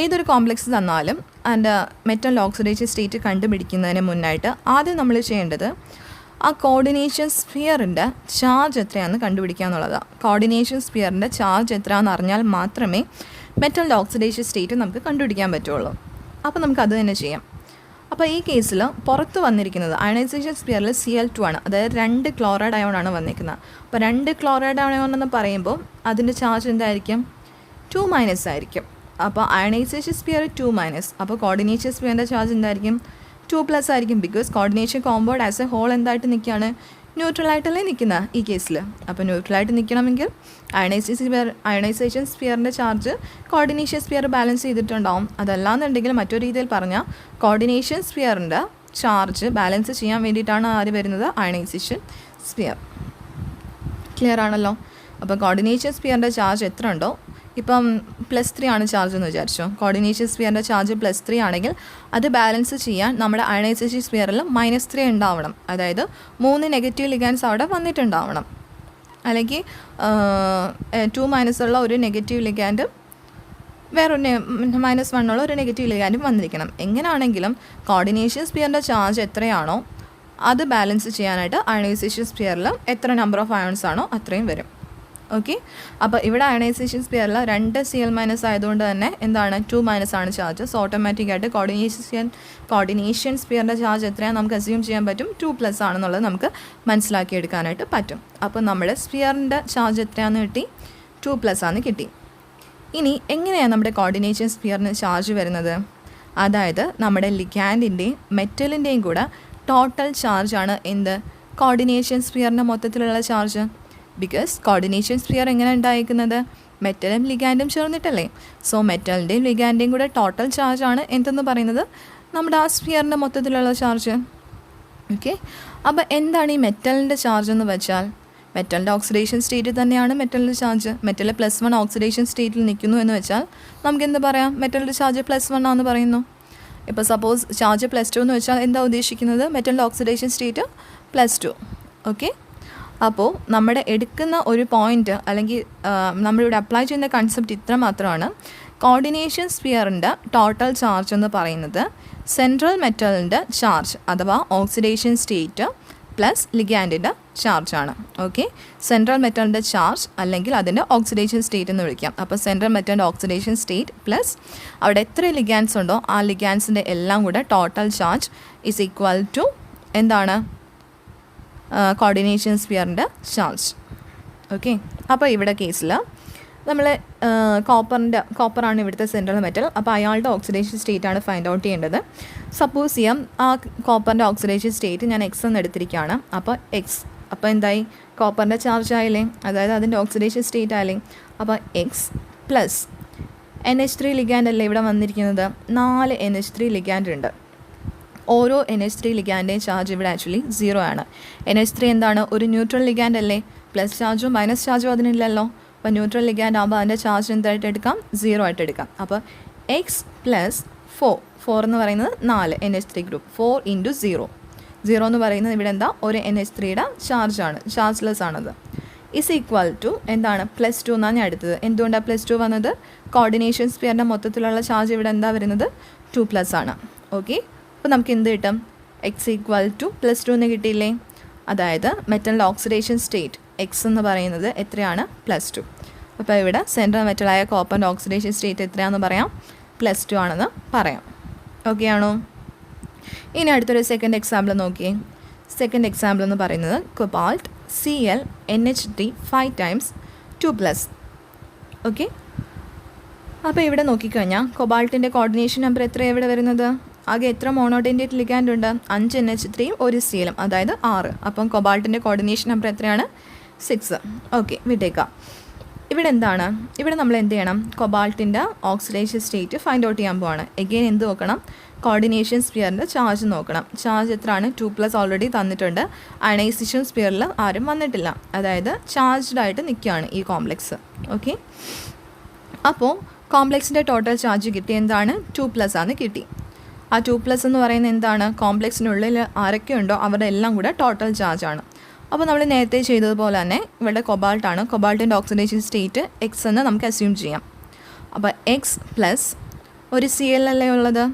ഏതൊരു കോംപ്ലെക്സ് തന്നാലും അതിൻ്റെ മെറ്റൽ ഓക്സിഡേഷൻ സ്റ്റേറ്റ് കണ്ടുപിടിക്കുന്നതിന് മുന്നായിട്ട് ആദ്യം നമ്മൾ ചെയ്യേണ്ടത് ആ കോർഡിനേഷൻ സ്ഫിയറിൻ്റെ ചാർജ് എത്രയാണെന്ന് കണ്ടുപിടിക്കുക എന്നുള്ളതാണ്. കോർഡിനേഷൻ സ്ഫിയറിൻ്റെ ചാർജ് എത്രയാണെന്ന് അറിഞ്ഞാൽ മാത്രമേ മെറ്റലിൻ്റെ ഓക്സിഡേഷൻ സ്റ്റേറ്റ് നമുക്ക് കണ്ടുപിടിക്കാൻ പറ്റുള്ളൂ. അപ്പോൾ നമുക്കത് തന്നെ ചെയ്യാം. അപ്പോൾ ഈ കേസിൽ പുറത്ത് വന്നിരിക്കുന്നത് അയണൈസേഷൻ സ്ഫിയറിൽ Cl2 ആണ്, അതായത് 2 ക്ലോറൈഡ് അയോണാണ് വന്നിരിക്കുന്നത്. അപ്പോൾ 2 ക്ലോറൈഡ് അയോൺ എന്ന് പറയുമ്പോൾ അതിൻ്റെ ചാർജ് എന്തായിരിക്കും? 2- ആയിരിക്കും. അപ്പോൾ അയണൈസേഷൻ സ്ഫിയർ 2-, അപ്പോൾ കോർഡിനേഷൻ സ്ഫിയറിൻ്റെ ചാർജ് എന്തായിരിക്കും? 2+ ആയിരിക്കും. Because coordination compound as a whole എന്തായിട്ട് നിൽക്കുകയാണ്? ന്യൂട്രലായിട്ടല്ലേ നിൽക്കുന്നത് ഈ കേസിൽ. അപ്പോൾ ന്യൂട്രലായിട്ട് നിൽക്കണമെങ്കിൽ അയണൈസേഷൻ സ്ഫിയറിൻ്റെ ചാർജ് കോർഡിനേഷൻ സ്ഫിയർ ബാലൻസ് ചെയ്തിട്ടുണ്ടാവും. അതല്ലാന്നുണ്ടെങ്കിൽ മറ്റൊരു രീതിയിൽ പറഞ്ഞാൽ കോർഡിനേഷൻ സ്ഫിയറിൻ്റെ ചാർജ് ബാലൻസ് ചെയ്യാൻ വേണ്ടിയിട്ടാണ് ആര് വരുന്നത്? Ionisation sphere. ക്ലിയർ ആണല്ലോ? അപ്പോൾ കോർഡിനേഷൻ സ്ഫിയറിൻ്റെ ചാർജ് എത്ര ഉണ്ടോ, ഇപ്പം +3 ആണ് ചാർജ് എന്ന് വിചാരിച്ചോ. കോർഡിനേഷൻ സ്ഫിയറിൻ്റെ ചാർജ് +3 ആണെങ്കിൽ അത് ബാലൻസ് ചെയ്യാൻ നമ്മുടെ അയണൈസേഷൻ സ്ഫിയറിൽ -3 ഉണ്ടാവണം. അതായത് 3 നെഗറ്റീവ് ലിഗാൻസ് അവിടെ വന്നിട്ടുണ്ടാവണം. അല്ലെങ്കിൽ 2- ഉള്ള ഒരു നെഗറ്റീവ് ലിഗാൻഡ് വേറൊരു -1 ഉള്ള ഒരു നെഗറ്റീവ് ലിഗാൻഡും വന്നിരിക്കണം. എങ്ങനെയാണെങ്കിലും കോർഡിനേഷൻ സ്ഫിയറിൻ്റെ ചാർജ് എത്രയാണോ അത് ബാലൻസ് ചെയ്യാനായിട്ട് അയണൈസേഷൻ സ്ഫിയറിൽ എത്ര നമ്പർ ഓഫ് അയോൺസ് ആണോ അത്രയും വരും. ഓക്കെ, അപ്പോൾ ഇവിടെ അയണൈസേഷൻ സ്ഫിയറിൽ 2 Cl- ആയതുകൊണ്ട് തന്നെ എന്താണ്? 2- ആണ് ചാർജ്. സോ ഓട്ടോമാറ്റിക്കായിട്ട് കോർഡിനേഷൻ സ്ഫിയറിൻ്റെ ചാർജ് എത്രയാണ് നമുക്ക് അസ്യൂം ചെയ്യാൻ പറ്റും? 2+ ആണെന്നുള്ളത് നമുക്ക് മനസ്സിലാക്കിയെടുക്കാനായിട്ട് പറ്റും. അപ്പോൾ നമ്മുടെ സ്ഫിയറിൻ്റെ ചാർജ് എത്രയാണെന്ന് കിട്ടി? 2+ ആണെന്ന് കിട്ടി. ഇനി എങ്ങനെയാണ് നമ്മുടെ കോർഡിനേഷൻ സ്ഫിയറിന് ചാർജ് വരുന്നത്? അതായത് നമ്മുടെ ലിഗാൻഡിൻ്റെയും മെറ്റലിൻ്റെയും കൂടെ ടോട്ടൽ ചാർജാണ് എന്ത്? കോർഡിനേഷൻ സ്ഫിയറിൻ്റെ മൊത്തത്തിലുള്ള ചാർജ്? ബിക്കോസ് കോർഡിനേഷൻ സ്ഫിയർ എങ്ങനെ ഉണ്ടായിരിക്കുന്നത്? മെറ്റലും ലിഗാൻഡും ചേർന്നിട്ടല്ലേ. സോ മെറ്റലിൻ്റെയും ലിഗാൻഡേയും കൂടെ ടോട്ടൽ ചാർജാണ് എന്തെന്ന് പറയുന്നത് നമ്മുടെ ആ സ്ഫിയറിൻ്റെ മൊത്തത്തിലുള്ള ചാർജ്. ഓക്കെ, അപ്പോൾ എന്താണ് ഈ മെറ്റലിൻ്റെ ചാർജ് എന്ന് വെച്ചാൽ? മെറ്റലിൻ്റെ ഓക്സിഡേഷൻ സ്റ്റേറ്റ് തന്നെയാണ് മെറ്റലിൻ്റെ ചാർജ്. മെറ്റൽ +1 ഓക്സിഡേഷൻ സ്റ്റേറ്റിൽ നിൽക്കുന്നു എന്ന് വെച്ചാൽ നമുക്ക് എന്ത് പറയാം? മെറ്റലിൻ്റെ ചാർജ് +1 ആണെന്ന് പറയുന്നു. ഇപ്പോൾ സപ്പോസ് ചാർജ് +2 എന്ന് വെച്ചാൽ എന്താ ഉദ്ദേശിക്കുന്നത്? മെറ്റലിൻ്റെ ഓക്സിഡേഷൻ സ്റ്റേറ്റ് +2. ഓക്കെ, അപ്പോൾ നമ്മുടെ എടുക്കുന്ന ഒരു പോയിൻ്റ് അല്ലെങ്കിൽ നമ്മളിവിടെ അപ്ലൈ ചെയ്യുന്ന കൺസെപ്റ്റ് ഇത്ര മാത്രമാണ്. കോർഡിനേഷൻ സ്ഫിയറിൻ്റെ ടോട്ടൽ ചാർജ് എന്ന് പറയുന്നത് സെൻട്രൽ മെറ്റലിൻ്റെ ചാർജ് അഥവാ ഓക്സിഡേഷൻ സ്റ്റേറ്റ് പ്ലസ് ലിഗാൻഡിൻ്റെ ചാർജാണ്. ഓക്കെ, സെൻട്രൽ മെറ്റലിൻ്റെ ചാർജ് അല്ലെങ്കിൽ അതിൻ്റെ ഓക്സിഡേഷൻ സ്റ്റേറ്റ് എന്ന് വിളിക്കാം. അപ്പോൾ സെൻട്രൽ മെറ്റലിൻ്റെ ഓക്സിഡേഷൻ സ്റ്റേറ്റ് പ്ലസ് അവിടെ എത്ര ലിഗാൻസ് ഉണ്ടോ ആ ലിഗാൻസിൻ്റെ എല്ലാം കൂടെ total charge is equal to എന്താണ്? കോർഡിനേഷൻ സ്ഫിയറിൻ്റെ ചാർജ്. ഓക്കെ, അപ്പോൾ ഇവിടെ കേസിൽ നമ്മൾ കോപ്പറാണ് ഇവിടുത്തെ സെൻട്രൽ മെറ്റൽ. അപ്പോൾ അയാളുടെ ഓക്സിഡേഷൻ സ്റ്റേറ്റ് ആണ് ഫൈൻഡ് ഔട്ട് ചെയ്യേണ്ടത്. സപ്പോസ് ചെയ്യാം ആ കോപ്പറിൻ്റെ ഓക്സിഡേഷൻ സ്റ്റേറ്റ് ഞാൻ എക്സ് എന്ന് എടുത്തിരിക്കുകയാണ്. അപ്പോൾ എക്സ്, അപ്പോൾ എന്തായി? കോപ്പറിൻ്റെ ചാർജ് ആയില്ലേ, അതായത് അതിൻ്റെ ഓക്സിഡേഷൻ സ്റ്റേറ്റ് ആയില്ലേ. അപ്പോൾ എക്സ് പ്ലസ് NH3 ലിഗാൻഡ് അല്ലേ ഇവിടെ വന്നിരിക്കുന്നത്. 4 NH3 ലിഗാൻഡ് ഉണ്ട്. ഓരോ NH3 ലിഗാൻഡേയും ചാർജ് ഇവിടെ ആക്ച്വലി 0 ആണ്. NH3 എന്താണ്? ഒരു ന്യൂട്രൽ ലിഗാൻഡ് അല്ലേ. പ്ലസ് ചാർജും മൈനസ് ചാർജും അതിനില്ലല്ലോ. അപ്പോൾ ന്യൂട്രൽ ലിഗാൻഡ് ആകുമ്പോൾ അതിൻ്റെ ചാർജ് എന്തായിട്ട് എടുക്കാം? 0 ആയിട്ട് എടുക്കാം. അപ്പോൾ എക്സ് പ്ലസ് 4 എന്ന് പറയുന്നത് 4 NH3 ഗ്രൂപ്പ്. 4 × 0 എന്ന് പറയുന്നത് ഇവിടെ എന്താ? ഒരു NH3യുടെ ചാർജാണ്, ചാർജ്ലെസ് ആണത്. ഇസ് ഈക്വൽ ടു എന്താണ്? +2 എന്നാണ് ഞാൻ എടുത്തത്. എന്തുകൊണ്ടാണ് +2 വന്നത്? കോർഡിനേഷൻ സ്ഫിയറിൻ്റെ മൊത്തത്തിലുള്ള ചാർജ് ഇവിടെ എന്താ വരുന്നത്? 2+ ആണ്. ഓക്കെ, അപ്പോൾ നമുക്ക് എന്ത് കിട്ടും? എക്സ് ഈക്വൽ ടു +2 എന്ന് കിട്ടിയില്ലേ. അതായത് മെറ്റലിൻ്റെ ഓക്സിഡേഷൻ സ്റ്റേറ്റ് എക്സ് എന്ന് പറയുന്നത് എത്രയാണ്? +2. അപ്പോൾ ഇവിടെ സെൻട്രൽ മെറ്റലായ കോപ്പറിൻ്റെ ഓക്സിഡേഷൻ സ്റ്റേറ്റ് എത്രയാണെന്ന് പറയാം? +2 ആണെന്ന് പറയാം. ഓക്കെ ആണോ? ഇനി അടുത്തൊരു സെക്കൻഡ് എക്സാമ്പിൾ നോക്കിയേ. സെക്കൻഡ് എക്സാമ്പിൾ എന്ന് പറയുന്നത് കൊബാൾട്ട് ClNH3 5 times 2+. ഓക്കെ, അപ്പോൾ ഇവിടെ നോക്കിക്കഴിഞ്ഞാൽ കൊബാൾട്ടിൻ്റെ കോർഡിനേഷൻ നമ്പർ എത്രയാണ് ഇവിടെ വരുന്നത്? ആകെ എത്ര മോണോഡെൻറ്റേറ്റ് ലിഗാൻഡ് ഉണ്ട്? 5 NH3 ഒരു Cl, അതായത് 6. അപ്പം കൊബാൾട്ടിൻ്റെ കോർഡിനേഷൻ നമ്പർ എത്രയാണ്? 6. ഓക്കെ, വിട്ടേക്കാം. ഇവിടെ എന്താണ്? ഇവിടെ നമ്മൾ എന്ത് ചെയ്യണം? കൊബാൾട്ടിൻ്റെ ഓക്സിഡേഷൻ സ്റ്റേറ്റ് ഫൈൻഡ് ഔട്ട് ചെയ്യാൻ പോവാണ്. എഗെയിൻ എന്ത് നോക്കണം? കോർഡിനേഷൻ സ്ഫിയറിൻ്റെ ചാർജ് നോക്കണം. ചാർജ് എത്രയാണ്? 2+ ഓൾറെഡി തന്നിട്ടുണ്ട്. അയണൈസേഷൻ സ്ഫിയറിൽ ആരും വന്നിട്ടില്ല, അതായത് ചാർജ്ഡ് ആയിട്ട് നിൽക്കുകയാണ് ഈ കോംപ്ലക്സ്. ഓക്കെ, അപ്പോൾ കോംപ്ലക്സിൻ്റെ ടോട്ടൽ ചാർജ് കിട്ടി എന്താണ്? 2+ ആണ് കിട്ടി. ആ 2+ എന്ന് പറയുന്നത് എന്താണ്? കോംപ്ലക്സിനുള്ളിൽ ആരൊക്കെയുണ്ടോ അവരുടെ എല്ലാം കൂടെ ടോട്ടൽ ചാർജാണ്. അപ്പോൾ നമ്മൾ നേരത്തെ ചെയ്തതുപോലെ തന്നെ ഇവിടെ കൊബാൾട്ടാണ്. കൊബാൾട്ടിൻ്റെ ഓക്സിഡേഷൻ സ്റ്റേറ്റ് എക്സ് എന്ന് നമുക്ക് അസ്യൂം ചെയ്യാം. അപ്പോൾ എക്സ് പ്ലസ് ഒരു Cl അല്ലേ ഉള്ളത്.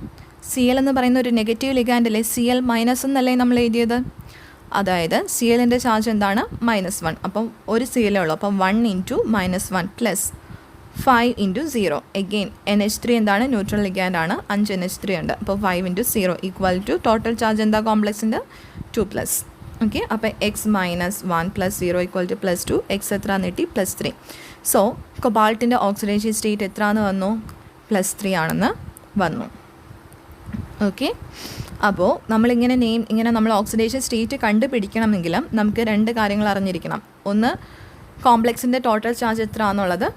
Cl എന്ന് പറയുന്ന ഒരു നെഗറ്റീവ് ലിഗാൻഡ് അല്ലേ. Cl മൈനസ് എന്നല്ലേ നമ്മൾ എഴുതിയത്. അതായത് Clൻ്റെ ചാർജ് എന്താണ്? -1. അപ്പം ഒരു Cl ഉള്ളൂ. അപ്പം 1 × -1 പ്ലസ് 5 × 0. എഗെയിൻ NH3 എന്താണ്? ന്യൂട്രൽ ലിഗാൻഡ് ആണ്. 5 NH3 ഉണ്ട്. അപ്പോൾ 5 × 0 ഈക്വൽ ടു ടോട്ടൽ ചാർജ് എന്താ കോംപ്ലക്സിൻ്റെ? 2+. ഓക്കെ, അപ്പോൾ എക്സ് -1 + 0 ഈക്വൽ ടു +2. എക്സ് എത്ര നീട്ടി? +3. സോ കൊബാൾട്ടിൻ്റെ ഓക്സിഡേഷൻ സ്റ്റേറ്റ് എത്ര എന്ന് വന്നു? +3 ആണെന്ന് വന്നു. ഓക്കെ, അപ്പോൾ നമ്മളിങ്ങനെ ഇങ്ങനെ നമ്മൾ ഓക്സിഡേഷൻ സ്റ്റേറ്റ് കണ്ടുപിടിക്കണമെങ്കിലും നമുക്ക് 2 കാര്യങ്ങൾ അറിഞ്ഞിരിക്കണം. ഒന്ന്, കോംപ്ലക്സിൻ്റെ ടോട്ടൽ ചാർജ് എത്ര ആണെന്നുള്ളത്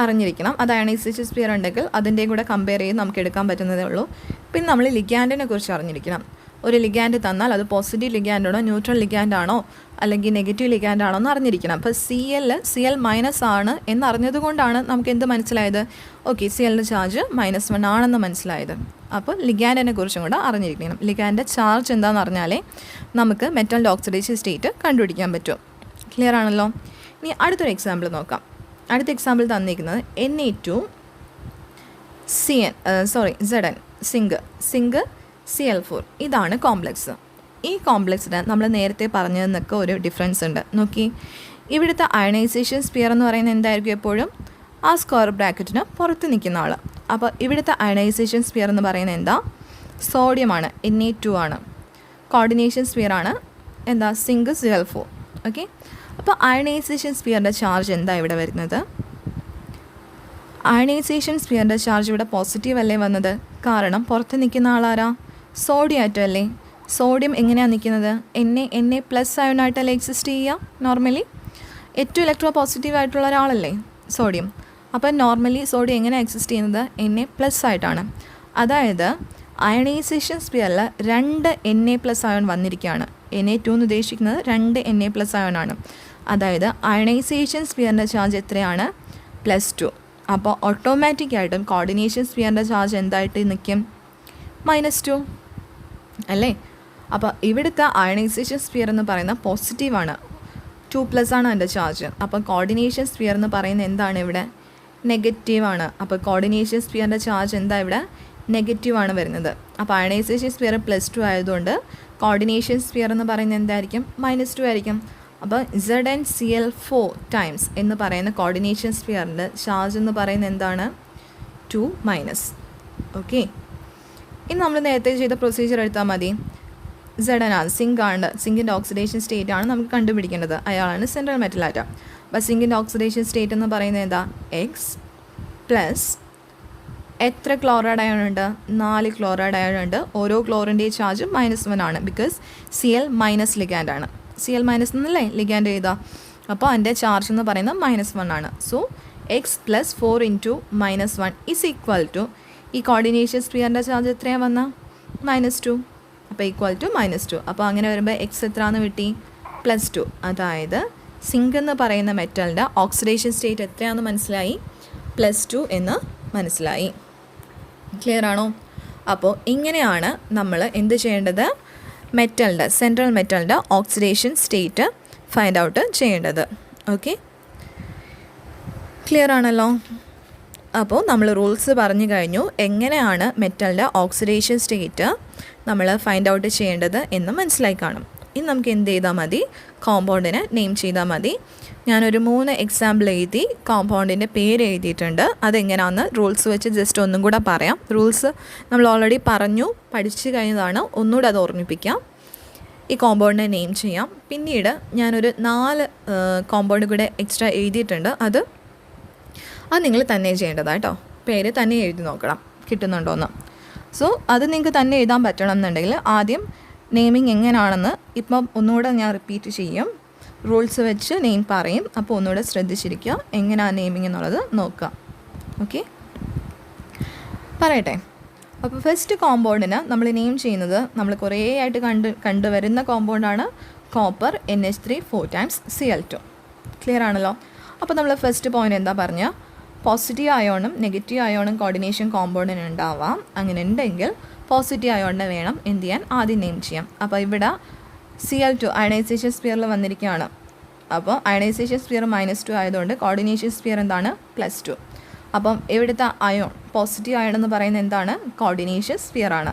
അറിഞ്ഞിരിക്കണം. അത് അയണൈസേഷൻ സ്ഫിയർ ഉണ്ടെങ്കിൽ അതിൻ്റെയും കൂടെ കമ്പയർ ചെയ്ത് നമുക്ക് എടുക്കാൻ പറ്റുന്നതേ ഉള്ളൂ. പിന്നെ നമ്മൾ ലിഗാൻഡിനെ കുറിച്ച് അറിഞ്ഞിരിക്കണം. ഒരു ലിഗാൻഡ് തന്നാൽ അത് പോസിറ്റീവ് ലിഗാൻഡാണോ ന്യൂട്രൽ ലിഗാൻഡാണോ അല്ലെങ്കിൽ നെഗറ്റീവ് ലിഗാൻഡാണോ എന്ന് അറിഞ്ഞിരിക്കണം. അപ്പോൾ Cl മൈനസ് ആണ് എന്നറിഞ്ഞത് കൊണ്ടാണ് നമുക്ക് എന്ത് മനസ്സിലായത്? ഓക്കെ, Clൻ്റെ ചാർജ് -1 ആണെന്ന് മനസ്സിലായത്. അപ്പോൾ ലിഗാൻഡിനെ കുറിച്ചും കൂടെ അറിഞ്ഞിരിക്കണം. ലിഗാൻഡിൻ്റെ ചാർജ് എന്താണെന്ന് അറിഞ്ഞാലേ നമുക്ക് മെറ്റലിൻ്റെ ഓക്സിഡേഷൻ സ്റ്റേറ്റ് കണ്ടുപിടിക്കാൻ പറ്റും. ക്ലിയർ ആണല്ലോ? ഇനി അടുത്തൊരു എക്സാമ്പിൾ നോക്കാം. അടുത്ത എക്സാമ്പിൾ തന്നിരിക്കുന്നത് Zn സിങ്ക് Cl4. ഇതാണ് കോംപ്ലക്സ്. ഈ കോംപ്ലക്സിന് നമ്മൾ നേരത്തെ പറഞ്ഞതിനൊക്കെ ഒരു ഡിഫറൻസ് ഉണ്ട്. നോക്കി, ഇവിടുത്തെ അയണൈസേഷൻ സ്ഫിയർ എന്ന് പറയുന്നത് എന്തായിരിക്കും? എപ്പോഴും ആ സ്ക്വയർ ബ്രാക്കറ്റിന് പുറത്ത് നിൽക്കുന്ന ആൾ. അപ്പോൾ ഇവിടുത്തെ അയണൈസേഷൻ സ്ഫിയർ എന്ന് പറയുന്നത് എന്താ? സോഡിയമാണ്, Na2 ആണ്. കോർഡിനേഷൻ സ്ഫിയർ ആണ് എന്താ? Zinc Cl4. ഓക്കെ, അപ്പോൾ അയണൈസേഷൻ സ്ഫിയറിൻ്റെ ചാർജ് എന്താ ഇവിടെ വരുന്നത്? അയണൈസേഷൻ സ്ഫിയറിൻ്റെ ചാർജ് ഇവിടെ പോസിറ്റീവ് അല്ലേ വന്നത്? കാരണം പുറത്ത് നിൽക്കുന്ന ആളാരാ? സോഡിയം ആറ്റം അല്ലേ. സോഡിയം എങ്ങനെയാണ് നിൽക്കുന്നത്? എൻ എ പ്ലസ് അയോണായിട്ടല്ലേ എക്സിസ്റ്റ് ചെയ്യുക നോർമലി. ഏറ്റവും ഇലക്ട്രോ പോസിറ്റീവ് ആയിട്ടുള്ള ഒരാളല്ലേ സോഡിയം. അപ്പം നോർമലി സോഡിയം എങ്ങനെ എക്സിസ്റ്റ് ചെയ്യുന്നത്? എൻ എ പ്ലസ് ആയിട്ടാണ്. അതായത് അയണൈസേഷൻ സ്പിയറിൽ 2 Na+ അയോൺ വന്നിരിക്കുകയാണ്. Na2 എന്ന് ഉദ്ദേശിക്കുന്നത് 2 Na+ അയോണാണ്. അതായത് അയണൈസേഷൻ സ്പിയറിൻ്റെ ചാർജ് എത്രയാണ്? +2. അപ്പോൾ ഓട്ടോമാറ്റിക്കായിട്ടും കോർഡിനേഷൻ സ്പിയറിൻ്റെ ചാർജ് എന്തായിട്ട് നിൽക്കും? -2 അല്ലേ. അപ്പോൾ ഇവിടുത്തെ അയണൈസേഷൻ സ്പിയർ എന്ന് പറയുന്നത് പോസിറ്റീവാണ്, 2+ ആണ് അതിൻ്റെ ചാർജ്. അപ്പോൾ കോർഡിനേഷൻ സ്പിയർ എന്ന് പറയുന്നത് എന്താണ് ഇവിടെ? നെഗറ്റീവാണ്. അപ്പോൾ കോർഡിനേഷൻ സ്പിയറിൻ്റെ ചാർജ് എന്താ ഇവിടെ? നെഗറ്റീവാണ് വരുന്നത്. അപ്പോൾ അയണൈസേഷൻ സ്പിയർ +2 ആയതുകൊണ്ട് കോർഡിനേഷൻ സ്പിയർ എന്ന് പറയുന്നത് എന്തായിരിക്കും? -2 ആയിരിക്കും. അപ്പോൾ ZnCl4 ടൈംസ് എന്ന് പറയുന്ന കോർഡിനേഷൻ സ്പിയറിൻ്റെ ചാർജ് എന്ന് പറയുന്നത് എന്താണ്? 2-. ഓക്കെ, ഇനി നമ്മൾ നേരത്തെ ചെയ്ത പ്രൊസീജിയർ എടുത്താൽ മതി. Zn സിങ്ക് ആണ്, സിങ്കിൻ്റെ ഓക്സിഡേഷൻ സ്റ്റേറ്റ് ആണ് നമുക്ക് കണ്ടുപിടിക്കേണ്ടത്. അയാളാണ് സെൻട്രൽ മെറ്റൽ ആറ്റം. അപ്പോൾ സിങ്കിൻ്റെ ഓക്സിഡേഷൻ സ്റ്റേറ്റ് എന്ന് പറയുന്നത് എന്താ? X+ എത്ര ക്ലോറൈഡ് അയോൺ ഉണ്ട്? 4 ക്ലോറൈഡ് അയോൺ ഉണ്ട്. ഓരോ ക്ലോറിൻ്റെയും ചാർജ് -1 ആണ്. ബിക്കോസ് Cl- ലിഗാൻഡ് ആണ്. Cl- എന്നല്ലേ ലിഗാൻഡ് ചെയ്താൽ. അപ്പോൾ അതിൻ്റെ ചാർജ് എന്ന് പറയുന്നത് -1 ആണ്. So X+4 × -1 is equal to ഈ കോർഡിനേഷൻ സ്പിയറിൻ്റെ ചാർജ് എത്രയാണ് വന്നാൽ? -2. അപ്പോൾ ഈക്വൽ ടു -2. അപ്പോൾ അങ്ങനെ വരുമ്പോൾ എക്സ് എത്രയാണെന്ന് കിട്ടി? +2. അതായത് സിങ്ക് എന്ന് പറയുന്ന മെറ്റലിൻ്റെ ഓക്സിഡേഷൻ സ്റ്റേറ്റ് എത്രയാണെന്ന് മനസ്സിലായി? +2 എന്ന് മനസ്സിലായി. ക്ലിയർ ആണോ? അപ്പോൾ ഇങ്ങനെയാണ് നമ്മൾ എന്ത് ചെയ്യേണ്ടത്? മെറ്റലിൻ്റെ, സെൻട്രൽ മെറ്റലിൻ്റെ ഓക്സിഡേഷൻ സ്റ്റേറ്റ് ഫൈൻഡ് ഔട്ട് ചെയ്യേണ്ടത്. ഓക്കെ, ക്ലിയർ ആണല്ലോ? അപ്പോൾ നമ്മൾ റൂൾസ് പറഞ്ഞു കഴിഞ്ഞു. എങ്ങനെയാണ് മെറ്റലിൻ്റെ ഓക്സിഡേഷൻ സ്റ്റേറ്റ് നമ്മൾ ഫൈൻഡ് ഔട്ട് ചെയ്യേണ്ടത് എന്ന് മനസ്സിലായി കാണും. ഇനി നമുക്ക് എന്ത് ചെയ്താൽ മതി? കോമ്പൗണ്ടിനെ നെയിം ചെയ്താൽ മതി. ഞാനൊരു 3 എക്സാമ്പിൾ എഴുതി കോമ്പൗണ്ടിൻ്റെ പേര് എഴുതിയിട്ടുണ്ട്. അതെങ്ങനെയാണെന്ന് റൂൾസ് വെച്ച് ജസ്റ്റ് ഒന്നും കൂടെ പറയാം. റൂൾസ് നമ്മൾ ഓൾറെഡി പറഞ്ഞു, പഠിച്ചു കഴിഞ്ഞതാണ്. ഒന്നുകൂടെ അത് ഓർമ്മിപ്പിക്കാം. ഈ കോമ്പൗണ്ടിനെ നെയിം ചെയ്യാം. പിന്നീട് ഞാനൊരു 4 കോമ്പൗണ്ട് കൂടെ എക്സ്ട്രാ എഴുതിയിട്ടുണ്ട്. അത് നിങ്ങൾ തന്നെ ചെയ്യേണ്ടതാണ് കേട്ടോ. പേര് തന്നെ എഴുതി നോക്കണം കിട്ടുന്നുണ്ടോയെന്ന്. സോ അത് നിങ്ങൾക്ക് തന്നെ എഴുതാൻ പറ്റണം എന്നുണ്ടെങ്കിൽ ആദ്യം നെയിമിങ് എങ്ങനെയാണെന്ന് ഇപ്പം ഒന്നുകൂടെ ഞാൻ റിപ്പീറ്റ് ചെയ്യും. റൂൾസ് വെച്ച് നെയിം പറയും. അപ്പോൾ ഒന്നുകൂടെ ശ്രദ്ധിച്ചിരിക്കുക, എങ്ങനെയാണ് നെയിമിങ് എന്നുള്ളത് നോക്കുക. ഓക്കെ, പറയട്ടെ. അപ്പോൾ ഫസ്റ്റ് കോമ്പൗണ്ടിന് നമ്മൾ നെയിം ചെയ്യുന്നത് നമ്മൾ കുറേ ആയിട്ട് കണ്ടുവരുന്ന കോമ്പൗണ്ടാണ് copper NH3 4 times Cl2. Clear ആണല്ലോ? അപ്പോൾ നമ്മൾ ഫസ്റ്റ് പോയിന്റ് എന്താ പറഞ്ഞാൽ? പോസിറ്റീവ് അയോണും നെഗറ്റീവ് അയോണും കോർഡിനേഷൻ കോമ്പൗണ്ടിന് ഉണ്ടാവാം. അങ്ങനെ ഉണ്ടെങ്കിൽ പോസിറ്റീവ് അയോണിനെ വേണം എന്ത് ചെയ്യാൻ? ആദ്യം നെയിം ചെയ്യാം. അപ്പോൾ ഇവിടെ Cl2 അയണൈസേഷൻ സ്പിയറിൽ വന്നിരിക്കുകയാണ്. അപ്പോൾ അയണൈസേഷൻ സ്പിയർ -2 ആയതുകൊണ്ട് കോർഡിനേഷൻ സ്പിയർ എന്താണ്? +2. അപ്പം ഇവിടുത്തെ അയോൺ, പോസിറ്റീവ് അയോൺ എന്ന് പറയുന്നത് എന്താണ്? കോർഡിനേഷൻ സ്പിയർ ആണ്.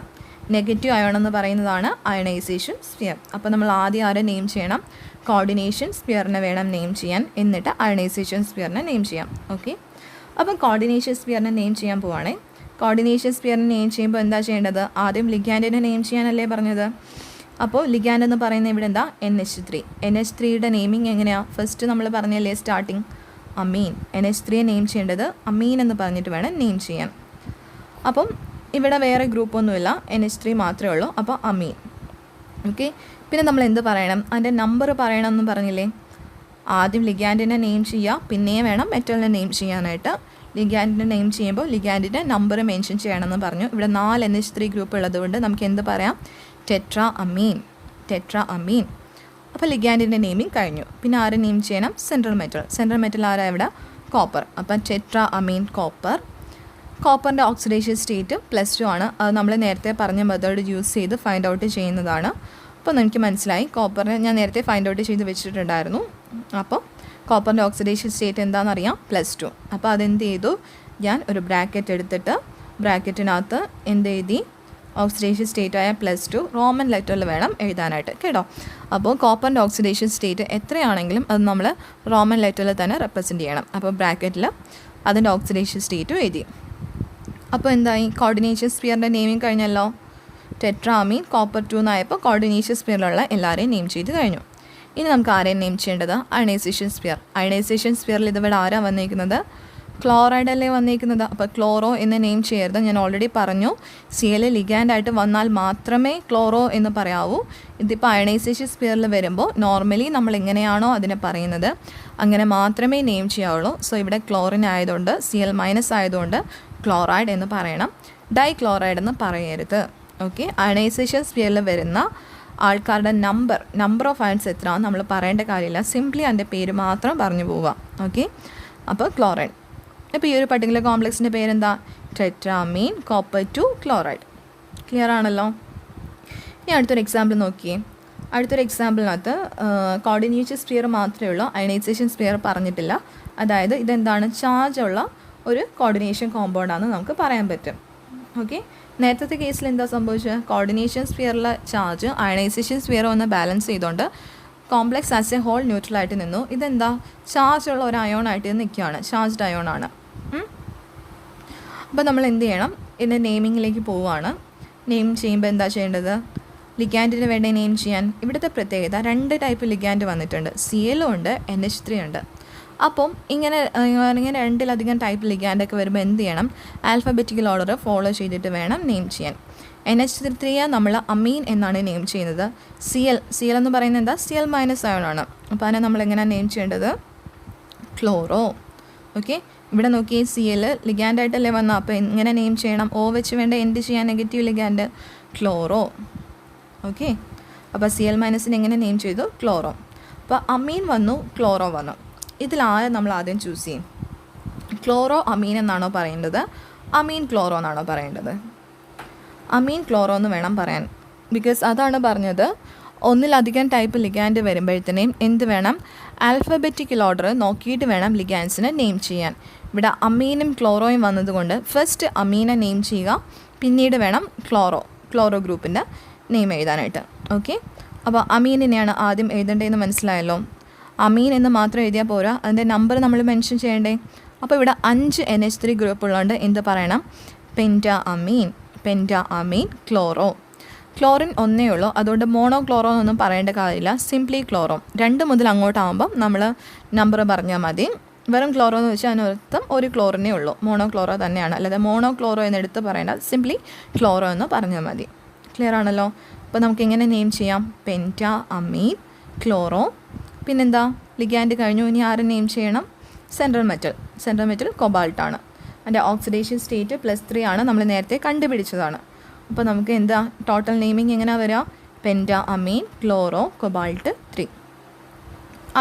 നെഗറ്റീവ് അയോൺ എന്ന് പറയുന്നതാണ് അയണൈസേഷൻ സ്പിയർ. അപ്പോൾ നമ്മൾ ആദ്യം ആരെ നെയിം ചെയ്യണം? കോർഡിനേഷൻ സ്പിയറിനെ വേണം നെയിം ചെയ്യാൻ. എന്നിട്ട് അയണൈസേഷൻ സ്പിയറിനെ നെയിം ചെയ്യാം. ഓക്കെ, അപ്പം കോർഡിനേഷൻ സ്പിയറിനെ നെയിം ചെയ്യാൻ പോവുകയാണേ. കോർഡിനേഷൻ സ്പിയറിനെ നെയിം ചെയ്യുമ്പോൾ എന്താ ചെയ്യേണ്ടത്? ആദ്യം ലിഗാൻഡിനെ നെയിം ചെയ്യാനല്ലേ പറഞ്ഞത്? അപ്പോൾ ലിഗാൻഡ് എന്ന് പറയുന്നത് ഇവിടെ എന്താ? NH3. NH3യുടെ നെയിമിങ് എങ്ങനെയാണ്? ഫസ്റ്റ് നമ്മൾ പറഞ്ഞല്ലേ സ്റ്റാർട്ടിങ് അമീൻ. NH3യെ നെയിം ചെയ്യേണ്ടത് അമീൻ എന്ന് പറഞ്ഞിട്ട് വേണം നെയിം ചെയ്യാൻ. അപ്പം ഇവിടെ വേറെ ഗ്രൂപ്പൊന്നുമില്ല, NH3 മാത്രമേ ഉള്ളൂ. അപ്പോൾ അമീൻ. ഓക്കെ, പിന്നെ നമ്മൾ എന്ത് പറയണം? അതിൻ്റെ നമ്പർ പറയണം എന്ന് പറഞ്ഞില്ലേ? ആദ്യം ലിഗാൻഡിനെ നെയിം ചെയ്യുക, പിന്നെയും വേണം മെറ്റലിനെ നെയിം ചെയ്യാനായിട്ട്. ലിഗാൻഡിനെ നെയിം ചെയ്യുമ്പോൾ ലിഗാൻഡിൻ്റെ നമ്പർ മെൻഷൻ ചെയ്യണമെന്ന് പറഞ്ഞു. ഇവിടെ 4 NH3 ഗ്രൂപ്പ് ഉള്ളതുകൊണ്ട് നമുക്ക് എന്ത് പറയാം? ടെട്രാ അമീൻ. അപ്പോൾ ലിഗാൻഡിൻ്റെ നെയിമിങ് കഴിഞ്ഞു. പിന്നെ ആരെ നെയിം ചെയ്യണം? സെൻട്രൽ മെറ്റൽ ആരാ ഇവിടെ? കോപ്പർ. അപ്പം ടെട്രാ അമീൻ കോപ്പർ. കോപ്പറിൻ്റെ ഓക്സിഡേഷൻ സ്റ്റേറ്റ് +2 ആണ്. അത് നമ്മൾ നേരത്തെ പറഞ്ഞ മെത്തേഡ് യൂസ് ചെയ്ത് ഫൈൻഡ് ഔട്ട് ചെയ്യുന്നതാണ്. അപ്പോൾ എനിക്ക് മനസ്സിലായി. കോപ്പറിനെ ഞാൻ നേരത്തെ ഫൈൻഡ് ഔട്ട് ചെയ്ത് വെച്ചിട്ടുണ്ടായിരുന്നു. അപ്പോൾ കോപ്പറിൻ്റെ ഓക്സിഡേഷൻ സ്റ്റേറ്റ് എന്താണെന്നറിയാം? +2. അപ്പോൾ അതെന്ത് ചെയ്തു? ഞാൻ ഒരു ബ്രാക്കറ്റ് എടുത്തിട്ട് ബ്രാക്കറ്റിനകത്ത് എന്ത് എഴുതി? ഓക്സിഡേഷൻ സ്റ്റേറ്റ് ആയ +2 റോമൻ ലെറ്ററിൽ വേണം എഴുതാനായിട്ട് കേട്ടോ. അപ്പോൾ കോപ്പറിൻ്റെ ഓക്സിഡേഷൻ സ്റ്റേറ്റ് എത്രയാണെങ്കിലും അത് നമ്മൾ റോമൻ ലെറ്ററിൽ തന്നെ റെപ്രസെൻറ്റ് ചെയ്യണം. അപ്പോൾ ബ്രാക്കറ്റിൽ അതിൻ്റെ ഓക്സിഡേഷൻ സ്റ്റേറ്റും എഴുതി. അപ്പോൾ എന്തായി? കോർഡിനേഷൻ സ്പിയറിൻ്റെ നെയിമിങ് കഴിഞ്ഞല്ലോ. ടെട്രാമീൻ കോപ്പർ 2 എന്നായപ്പോൾ കോർഡിനേഷൻ സ്പിയറിലുള്ള എല്ലാവരെയും നെയിം ചെയ്ത് കഴിഞ്ഞു. ഇനി നമുക്ക് ആരെയും നെയിം ചെയ്യേണ്ടത്? Ionisation sphere. അയണൈസേഷൻ സ്പിയറിൽ ഇതിവിടെ ആരാ വന്നിരിക്കുന്നത്? ക്ലോറൈഡ് അല്ലേ വന്നിരിക്കുന്നത്, അപ്പോൾ ക്ലോറോ എന്ന് നെയിം ചെയ്യരുത്. ഞാൻ ഓൾറെഡി പറഞ്ഞു, Cl ലിഗാൻഡായിട്ട് വന്നാൽ മാത്രമേ ക്ലോറോ എന്ന് പറയാവൂ. ഇതിപ്പോൾ അയണൈസേഷൻ സ്പിയറിൽ വരുമ്പോൾ നോർമലി നമ്മൾ എങ്ങനെയാണോ അതിനെ പറയുന്നത് അങ്ങനെ മാത്രമേ നെയിം ചെയ്യാവുള്ളൂ. സോ ഇവിടെ ക്ലോറിൻ ആയതുകൊണ്ട് Cl മൈനസ് ആയതുകൊണ്ട് ക്ലോറൈഡ് എന്ന് പറയണം, ഡൈക്ലോറൈഡ് എന്ന് പറയരുത്. ഓക്കെ, അയണൈസേഷൻ സ്പിയറിൽ വരുന്ന ആൾക്കാരുടെ നമ്പർ ഓഫ് അയൺസ് എത്രയാണെന്ന് നമ്മൾ പറയേണ്ട കാര്യമില്ല, സിംപ്ലി അതിൻ്റെ പേര് മാത്രം പറഞ്ഞു പോവുക. ഓക്കെ, അപ്പോൾ ക്ലോറൈഡ്. അപ്പോൾ ഈ ഒരു പർട്ടിക്കുലർ കോംപ്ലക്സിൻ്റെ പേരെന്താ? Tetramine copper 2 chloride. ക്ലിയർ ആണല്ലോ. ഇനി അടുത്തൊരു എക്സാമ്പിൾ നോക്കിയേ. അടുത്തൊരു എക്സാമ്പിളിനകത്ത് കോർഡിനേറ്റഡ് സ്പിയർ മാത്രമേ ഉള്ളൂ, അയണൈസേഷൻ സ്പിയർ പറഞ്ഞിട്ടില്ല. അതായത് ഇതെന്താണ്? ചാർജുള്ള ഒരു കോർഡിനേഷൻ കോമ്പൗണ്ടാണെന്ന് നമുക്ക് പറയാൻ പറ്റും. ഓക്കെ, നേരത്തെ കേസിൽ എന്താ സംഭവിച്ചത്? കോർഡിനേഷൻ സ്പിയറിലെ ചാർജ് അയണൈസേഷൻ സ്പിയർ ഒന്ന് ബാലൻസ് ചെയ്തുകൊണ്ട് കോംപ്ലക്സ് ആസ് എ ഹോൾ ന്യൂട്രലായിട്ട് നിന്നു. ഇതെന്താ? ചാർജുള്ള ഒരു അയോണായിട്ട് നിൽക്കുകയാണ്, ചാർജ്ഡ് അയോണാണ്. അപ്പോൾ നമ്മൾ എന്ത് ചെയ്യണം? ഇതിൻ്റെ നെയിമിങ്ങിലേക്ക് പോവുകയാണ്. നെയിം ചെയ്യുമ്പോൾ എന്താ ചെയ്യേണ്ടത്? ലിഗാൻഡിന് വേണ്ടി നെയിം ചെയ്യാൻ ഇവിടുത്തെ പ്രത്യേകത 2 ടൈപ്പ് ലിഗാൻഡ് വന്നിട്ടുണ്ട്, Cl ഉണ്ട്, NH3 ഉണ്ട്. അപ്പം ഇങ്ങനെ 2 ടൈപ്പ് ലിഗാൻഡൊക്കെ വരുമ്പോൾ എന്ത് ചെയ്യണം? ആൽഫബറ്റിക്കൽ ഓർഡർ ഫോളോ ചെയ്തിട്ട് വേണം നെയിം ചെയ്യാൻ. NH3 നമ്മൾ അമീൻ എന്നാണ് നെയിം ചെയ്യുന്നത്. Cl എന്ന് പറയുന്നത് എന്താ? Cl മൈനസ് അയോണാണ്. അപ്പോൾ അതിനെ നമ്മൾ എങ്ങനെയാണ് നെയിം ചെയ്യേണ്ടത്? ക്ലോറോ. ഓക്കെ, ഇവിടെ നോക്കിയേ, Cl ലിഗാൻഡായിട്ടല്ലേ വന്ന, അപ്പോൾ എങ്ങനെ നെയിം ചെയ്യണം? O വെച്ച് വേണ്ട എൻഡ് ചെയ്യാൻ നെഗറ്റീവ് ലിഗാൻഡ്, ക്ലോറോ. ഓക്കെ, അപ്പോൾ Cl മൈനസിന് എങ്ങനെ നെയിം ചെയ്തു? ക്ലോറോ. അപ്പോൾ അമീൻ വന്നു, ക്ലോറോ വന്നു. ഇതിലാരെ നമ്മൾ ആദ്യം ചൂസ് ചെയ്യും? ക്ലോറോ അമീൻ എന്നാണോ പറയേണ്ടത്? അമീൻ ക്ലോറോ എന്നാണോ പറയേണ്ടത്? അമീൻ ക്ലോറോ എന്ന് വേണം പറയാൻ, ബിക്കോസ് അതാണ് പറഞ്ഞത്, ഒന്നിലധികം ടൈപ്പ് ലിഗാൻഡ് വരുമ്പോഴത്തേനും എന്ത് വേണം? ആൽഫബറ്റിക്കൽ ഓർഡർ നോക്കിയിട്ട് വേണം ലിഗാൻഡ്സിനെ നെയിം ചെയ്യാൻ. ഇവിടെ ക്ലോറോയും വന്നതുകൊണ്ട് ഫസ്റ്റ് അമീനെ നെയിം ചെയ്യുക, പിന്നീട് വേണം ക്ലോറോ ഗ്രൂപ്പിൻ്റെ നെയിം എഴുതാനായിട്ട്. ഓക്കെ, അപ്പോൾ അമീനിനെയാണ് ആദ്യം എഴുതേണ്ടതെന്ന് മനസ്സിലായല്ലോ. അമീൻ എന്ന് മാത്രം എഴുതിയാൽ പോരാ, അതിൻ്റെ നമ്പർ നമ്മൾ മെൻഷൻ ചെയ്യണ്ടേ. അപ്പോൾ ഇവിടെ 5 NH3 ഗ്രൂപ്പ് ഉള്ളതുകൊണ്ട് എന്ത് പറയണം? Penta ammine chloro. ക്ലോറിൻ ഒന്നേ ഉള്ളൂ, അതുകൊണ്ട് മോണോ ക്ലോറോ എന്നൊന്നും പറയേണ്ട കാര്യമില്ല, സിംപ്ലി ക്ലോറോ. 2 മുതൽ അങ്ങോട്ടാകുമ്പം നമ്മൾ നമ്പർ പറഞ്ഞാൽ മതി. വെറും ക്ലോറോ എന്ന് വെച്ചാൽ അതിനർത്ഥം ഒരു ക്ലോറിനേ ഉള്ളൂ, മോണോ ക്ലോറോ തന്നെയാണ്. അല്ലാതെ മോണോ ക്ലോറോ എന്നെടുത്ത് പറയേണ്ട, സിംപ്ലി ക്ലോറോ എന്ന് പറഞ്ഞാൽ മതി. ക്ലിയർ ആണല്ലോ. അപ്പോൾ നമുക്ക് എങ്ങനെ നെയിം ചെയ്യാം? Penta ammine chloro. പിന്നെന്താ? ലിഗാൻഡ് കഴിഞ്ഞു, ഇനി ആരെ നെയിം ചെയ്യണം? സെൻട്രൽ മെറ്റൽ കൊബാൾട്ടാണ്. അതിൻ്റെ ഓക്സിഡേഷൻ സ്റ്റേറ്റ് +3 ആണ്, നമ്മൾ നേരത്തെ കണ്ടുപിടിച്ചതാണ്. അപ്പോൾ നമുക്ക് എന്താ ടോട്ടൽ നെയിമിങ് എങ്ങനെയാണ് വരിക? Penta ammine chloro cobalt 3.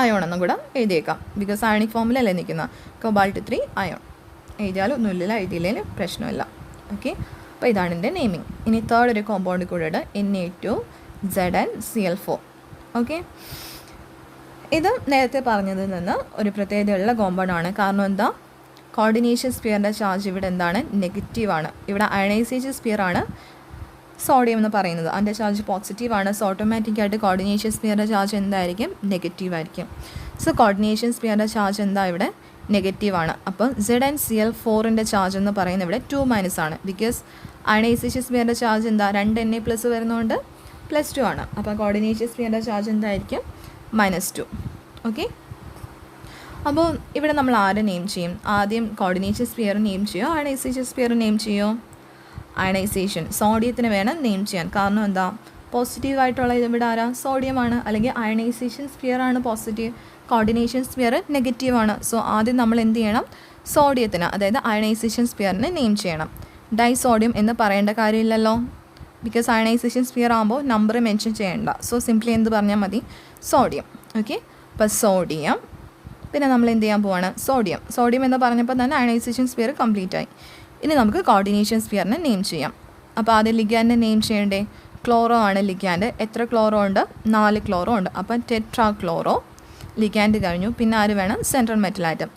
Ion എന്നും കൂടെ എഴുതിയേക്കാം, ബിക്കോസ് അയണിക് ഫോമിലല്ലേ നിൽക്കുന്ന. കൊബാൾട്ട് 3 അയോൺ എഴുതിയാലും ഒന്നുമില്ല, എഴുതിയില്ലെങ്കിലും പ്രശ്നമില്ല. ഓക്കെ, അപ്പോൾ ഇതാണ് എൻ്റെ നെയിമിങ്. ഇനി തേർഡ് ഒരു കോമ്പൗണ്ട് കൂടെ Na2ZnCl4. ഓക്കെ, ഇത് നേരത്തെ പറഞ്ഞതിൽ നിന്ന് ഒരു പ്രത്യേകതയുള്ള കോമ്പൗണ്ടാണ്. കാരണം എന്താ? കോർഡിനേഷൻ സ്പിയറിൻ്റെ ചാർജ് ഇവിടെ എന്താണ്? നെഗറ്റീവാണ്. ഇവിടെ അയണൈസേഷൻ സ്പിയറാണ് സോഡിയം എന്ന് പറയുന്നത്, അതിൻ്റെ ചാർജ് പോസിറ്റീവാണ്. സോ ഓട്ടോമാറ്റിക്കായിട്ട് കോർഡിനേഷൻ സ്പിയറിൻ്റെ ചാർജ് എന്തായിരിക്കും? നെഗറ്റീവായിരിക്കും. സോ കോർഡിനേഷൻ സ്പിയറിൻ്റെ ചാർജ് എന്താ ഇവിടെ? നെഗറ്റീവാണ്. അപ്പോൾ ZnCl4ൻ്റെ ചാർജ് എന്ന് പറയുന്നത് ഇവിടെ 2- ആണ്, ബിക്കോസ് അയണൈസേഷൻ സ്പിയറിൻ്റെ ചാർജ് എന്താ? 2 Na+ വരുന്നതുകൊണ്ട് +2 ആണ്. അപ്പോൾ കോർഡിനേഷൻ സ്പിയറിൻ്റെ ചാർജ് എന്തായിരിക്കും? -2. ഓക്കെ, അപ്പോൾ ഇവിടെ നമ്മൾ ആരെ നെയിം ചെയ്യും? ആദ്യം കോർഡിനേഷൻ സ്പിയർ നെയിം ചെയ്യുമോ അയണൈസേഷൻ സ്പിയർ നെയിം ചെയ്യുമോ? അയണൈസേഷൻ. സോഡിയത്തിന് വേണം നെയിം ചെയ്യാൻ. കാരണം എന്താ? പോസിറ്റീവായിട്ടുള്ള ഇവിടെ ആരാ? സോഡിയമാണ്. അല്ലെങ്കിൽ അയണൈസേഷൻ സ്പിയർ ആണ് പോസിറ്റീവ്, കോർഡിനേഷൻ സ്പിയർ നെഗറ്റീവാണ്. സോ ആദ്യം നമ്മൾ എന്ത് ചെയ്യണം? സോഡിയത്തിന്, അതായത് അയണൈസേഷൻ സ്പിയറിനെ നെയിം ചെയ്യണം. ഡൈസോഡിയം എന്ന് പറയേണ്ട കാര്യമില്ലല്ലോ, ബിക്കോസ് അയണൈസേഷൻ സ്പിയർ ആകുമ്പോൾ നമ്പർ മെൻഷൻ ചെയ്യേണ്ട. സോ സിംപ്ലി എന്ത് പറഞ്ഞാൽ മതി? സോഡിയം. ഓക്കെ, അപ്പോൾ സോഡിയം. പിന്നെ നമ്മൾ എന്ത് ചെയ്യാൻ പോവാണ്? സോഡിയം എന്ന് പറഞ്ഞപ്പോൾ തന്നെ അയണൈസേഷൻ സ്പിയർ കംപ്ലീറ്റ് ആയി. ഇനി നമുക്ക് കോർഡിനേഷൻ സ്പിയറിനെ നെയിം ചെയ്യാം. അപ്പോൾ ആദ്യം ലിഗാൻഡിനെ നെയിം ചെയ്യണ്ടേ? ക്ലോറോ ആണ് ലിഗാൻഡ്. എത്ര ക്ലോറോ ഉണ്ട്? 4 ക്ലോറോ ഉണ്ട്. അപ്പം ടെട്രാ ക്ലോറോ ലിഗാൻഡ് കഴിഞ്ഞു. പിന്നെ ആര് വേണം? സെൻട്രൽ മെറ്റൽ ആറ്റം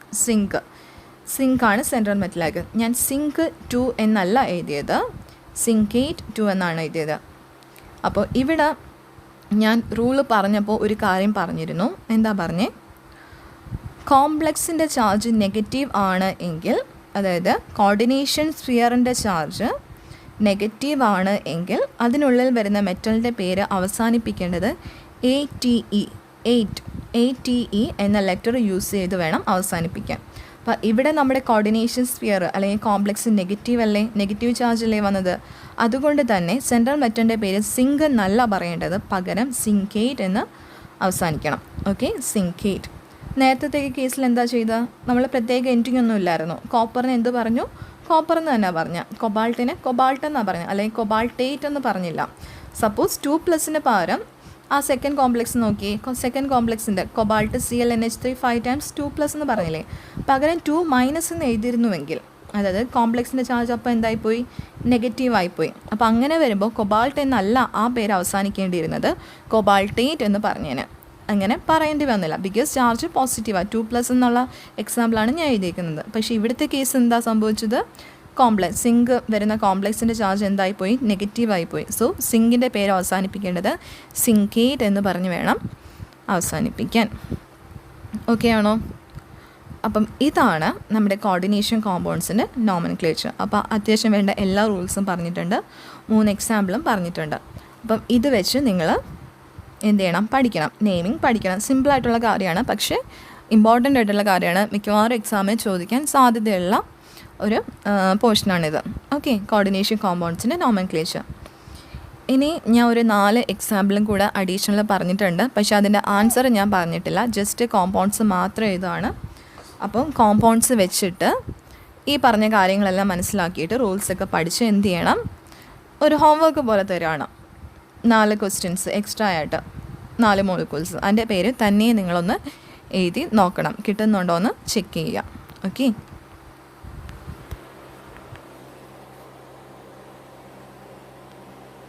സിങ്ക് ആണ് സെൻട്രൽ മെറ്റൽ ആറ്റം. ഞാൻ സിങ്ക് 2 എന്നല്ല എഴുതിയത്, സിങ്കേറ്റ് 2 എന്നാണ് എഴുതിയത്. അപ്പോൾ ഇവിടെ ഞാൻ റൂള് പറഞ്ഞപ്പോൾ ഒരു കാര്യം പറഞ്ഞിരുന്നു. എന്താ പറഞ്ഞേ? കോംപ്ലക്സിൻ്റെ ചാർജ് നെഗറ്റീവ് ആണ് എങ്കിൽ, അതായത് കോർഡിനേഷൻ സ്ഫിയറിൻ്റെ ചാർജ് നെഗറ്റീവ് ആണ് എങ്കിൽ അതിനുള്ളിൽ വരുന്ന മെറ്റലിൻ്റെ പേര് അവസാനിപ്പിക്കേണ്ടത് ATE എന്ന ലെറ്റർ യൂസ് ചെയ്ത് വേണം അവസാനിപ്പിക്കാൻ. അപ്പോൾ ഇവിടെ നമ്മുടെ കോർഡിനേഷൻ സ്ഫിയർ അല്ലെങ്കിൽ കോംപ്ലക്സ് നെഗറ്റീവ് അല്ലേ, നെഗറ്റീവ് ചാർജ് അല്ലേ വന്നത്. അതുകൊണ്ട് തന്നെ സെൻട്രൽ മെറ്റലിൻ്റെ പേര് സിങ്ക് എന്നല്ല പറയേണ്ടത്, പകരം സിങ്കേറ്റ് എന്ന് അവസാനിക്കണം. ഓക്കെ, സിങ്കേറ്റ്. നേരത്തെ കേസിൽ എന്താ ചെയ്തത്, നമ്മൾ പ്രത്യേക എൻറ്റിംഗ് ഒന്നും ഇല്ലായിരുന്നു. കോപ്പറിന് എന്ത് പറഞ്ഞു, കോപ്പർ എന്ന് തന്നെ പറഞ്ഞ. കൊബാൾട്ടിനെ കൊബാൾട്ട് എന്നാണ് പറഞ്ഞത്, അല്ലെങ്കിൽ കൊബാൾട്ടേറ്റ് എന്ന് പറഞ്ഞില്ല. സപ്പോസ് 2+ പകരം ആ സെക്കൻഡ് കോംപ്ലക്സ് നോക്കി, സെക്കൻഡ് കോംപ്ലക്സിൻ്റെ കൊബാൾട്ട് Cl(NH3) 5 times 2+ എന്ന് പറഞ്ഞില്ലേ, പകരം 2- എന്ന് എഴുതിയിരുന്നുവെങ്കിൽ, അതായത് കോംപ്ലക്സിൻ്റെ ചാർജ് അപ്പോൾ എന്തായിപ്പോയി, നെഗറ്റീവായിപ്പോയി. അപ്പോൾ അങ്ങനെ വരുമ്പോൾ കൊബാൾട്ട് എന്നല്ല ആ പേര് അവസാനിക്കേണ്ടിയിരുന്നത്, കൊബാൾട്ടേറ്റ് എന്ന് പറഞ്ഞേന്. അങ്ങനെ പറയേണ്ടി വന്നില്ല, ബിക്കോസ് ചാർജ് പോസിറ്റീവാണ്. 2+ എന്നുള്ള എക്സാമ്പിളാണ് ഞാൻ എഴുതിയിരിക്കുന്നത്. പക്ഷേ ഇവിടുത്തെ കേസ് എന്താ സംഭവിച്ചത്, കോംപ്ലക്സ് സിങ്ക് വരുന്ന കോംപ്ലക്സിൻ്റെ ചാർജ് എന്തായിപ്പോയി, നെഗറ്റീവായിപ്പോയി. സോ സിങ്കിൻ്റെ പേര് അവസാനിപ്പിക്കേണ്ടത് സിങ്കേറ്റ് എന്ന് പറഞ്ഞ് വേണം അവസാനിപ്പിക്കാൻ. ഓക്കെ ആണോ? അപ്പം ഇതാണ് നമ്മുടെ കോർഡിനേഷൻ കോമ്പൗണ്ട്സിൻ്റെ നോമൻക്ലേച്ചർ. അപ്പോൾ അത്യാവശ്യം വേണ്ട എല്ലാ റൂൾസും പറഞ്ഞിട്ടുണ്ട്, 3 എക്സാമ്പിളും പറഞ്ഞിട്ടുണ്ട്. അപ്പം ഇത് വെച്ച് നിങ്ങൾ എന്ത് ചെയ്യണം, പഠിക്കണം, നെയിമിങ് പഠിക്കണം. സിമ്പിളായിട്ടുള്ള കാര്യമാണ്, പക്ഷേ ഇമ്പോർട്ടൻ്റ് ആയിട്ടുള്ള കാര്യമാണ്. മിക്കവാറും എക്സാമിന് ചോദിക്കാൻ സാധ്യതയുള്ള ഒരു പോർഷനാണിത്. ഓക്കെ, കോർഡിനേഷൻ കോമ്പൗണ്ട്സിൻ്റെ നോമൻക്ലേച്ചർ. ഇനി ഞാൻ ഒരു 4 എക്സാമ്പിളും കൂടെ അഡീഷണൽ പറഞ്ഞിട്ടുണ്ട്, പക്ഷേ അതിൻ്റെ ആൻസർ ഞാൻ പറഞ്ഞിട്ടില്ല, ജസ്റ്റ് കോമ്പൗണ്ട്സ് മാത്രം ഇതാണ്. അപ്പം കോമ്പൗണ്ട്സ് വെച്ചിട്ട് ഈ പറഞ്ഞ കാര്യങ്ങളെല്ലാം മനസ്സിലാക്കിയിട്ട് റൂൾസൊക്കെ പഠിച്ച് എന്ത് ചെയ്യണം, ഒരു ഹോംവർക്ക് പോലെ തരുവാണ്. 4 ക്വസ്റ്റ്യൻസ് എക്സ്ട്രാ ആയിട്ട്, 4 മോളിക്യൂൾസ്. അതിൻ്റെ പേര് തന്നെ നിങ്ങളൊന്ന് എഴുതി നോക്കണം, കിട്ടുന്നുണ്ടോ എന്ന് ചെക്ക് ചെയ്യുക. ഓക്കെ.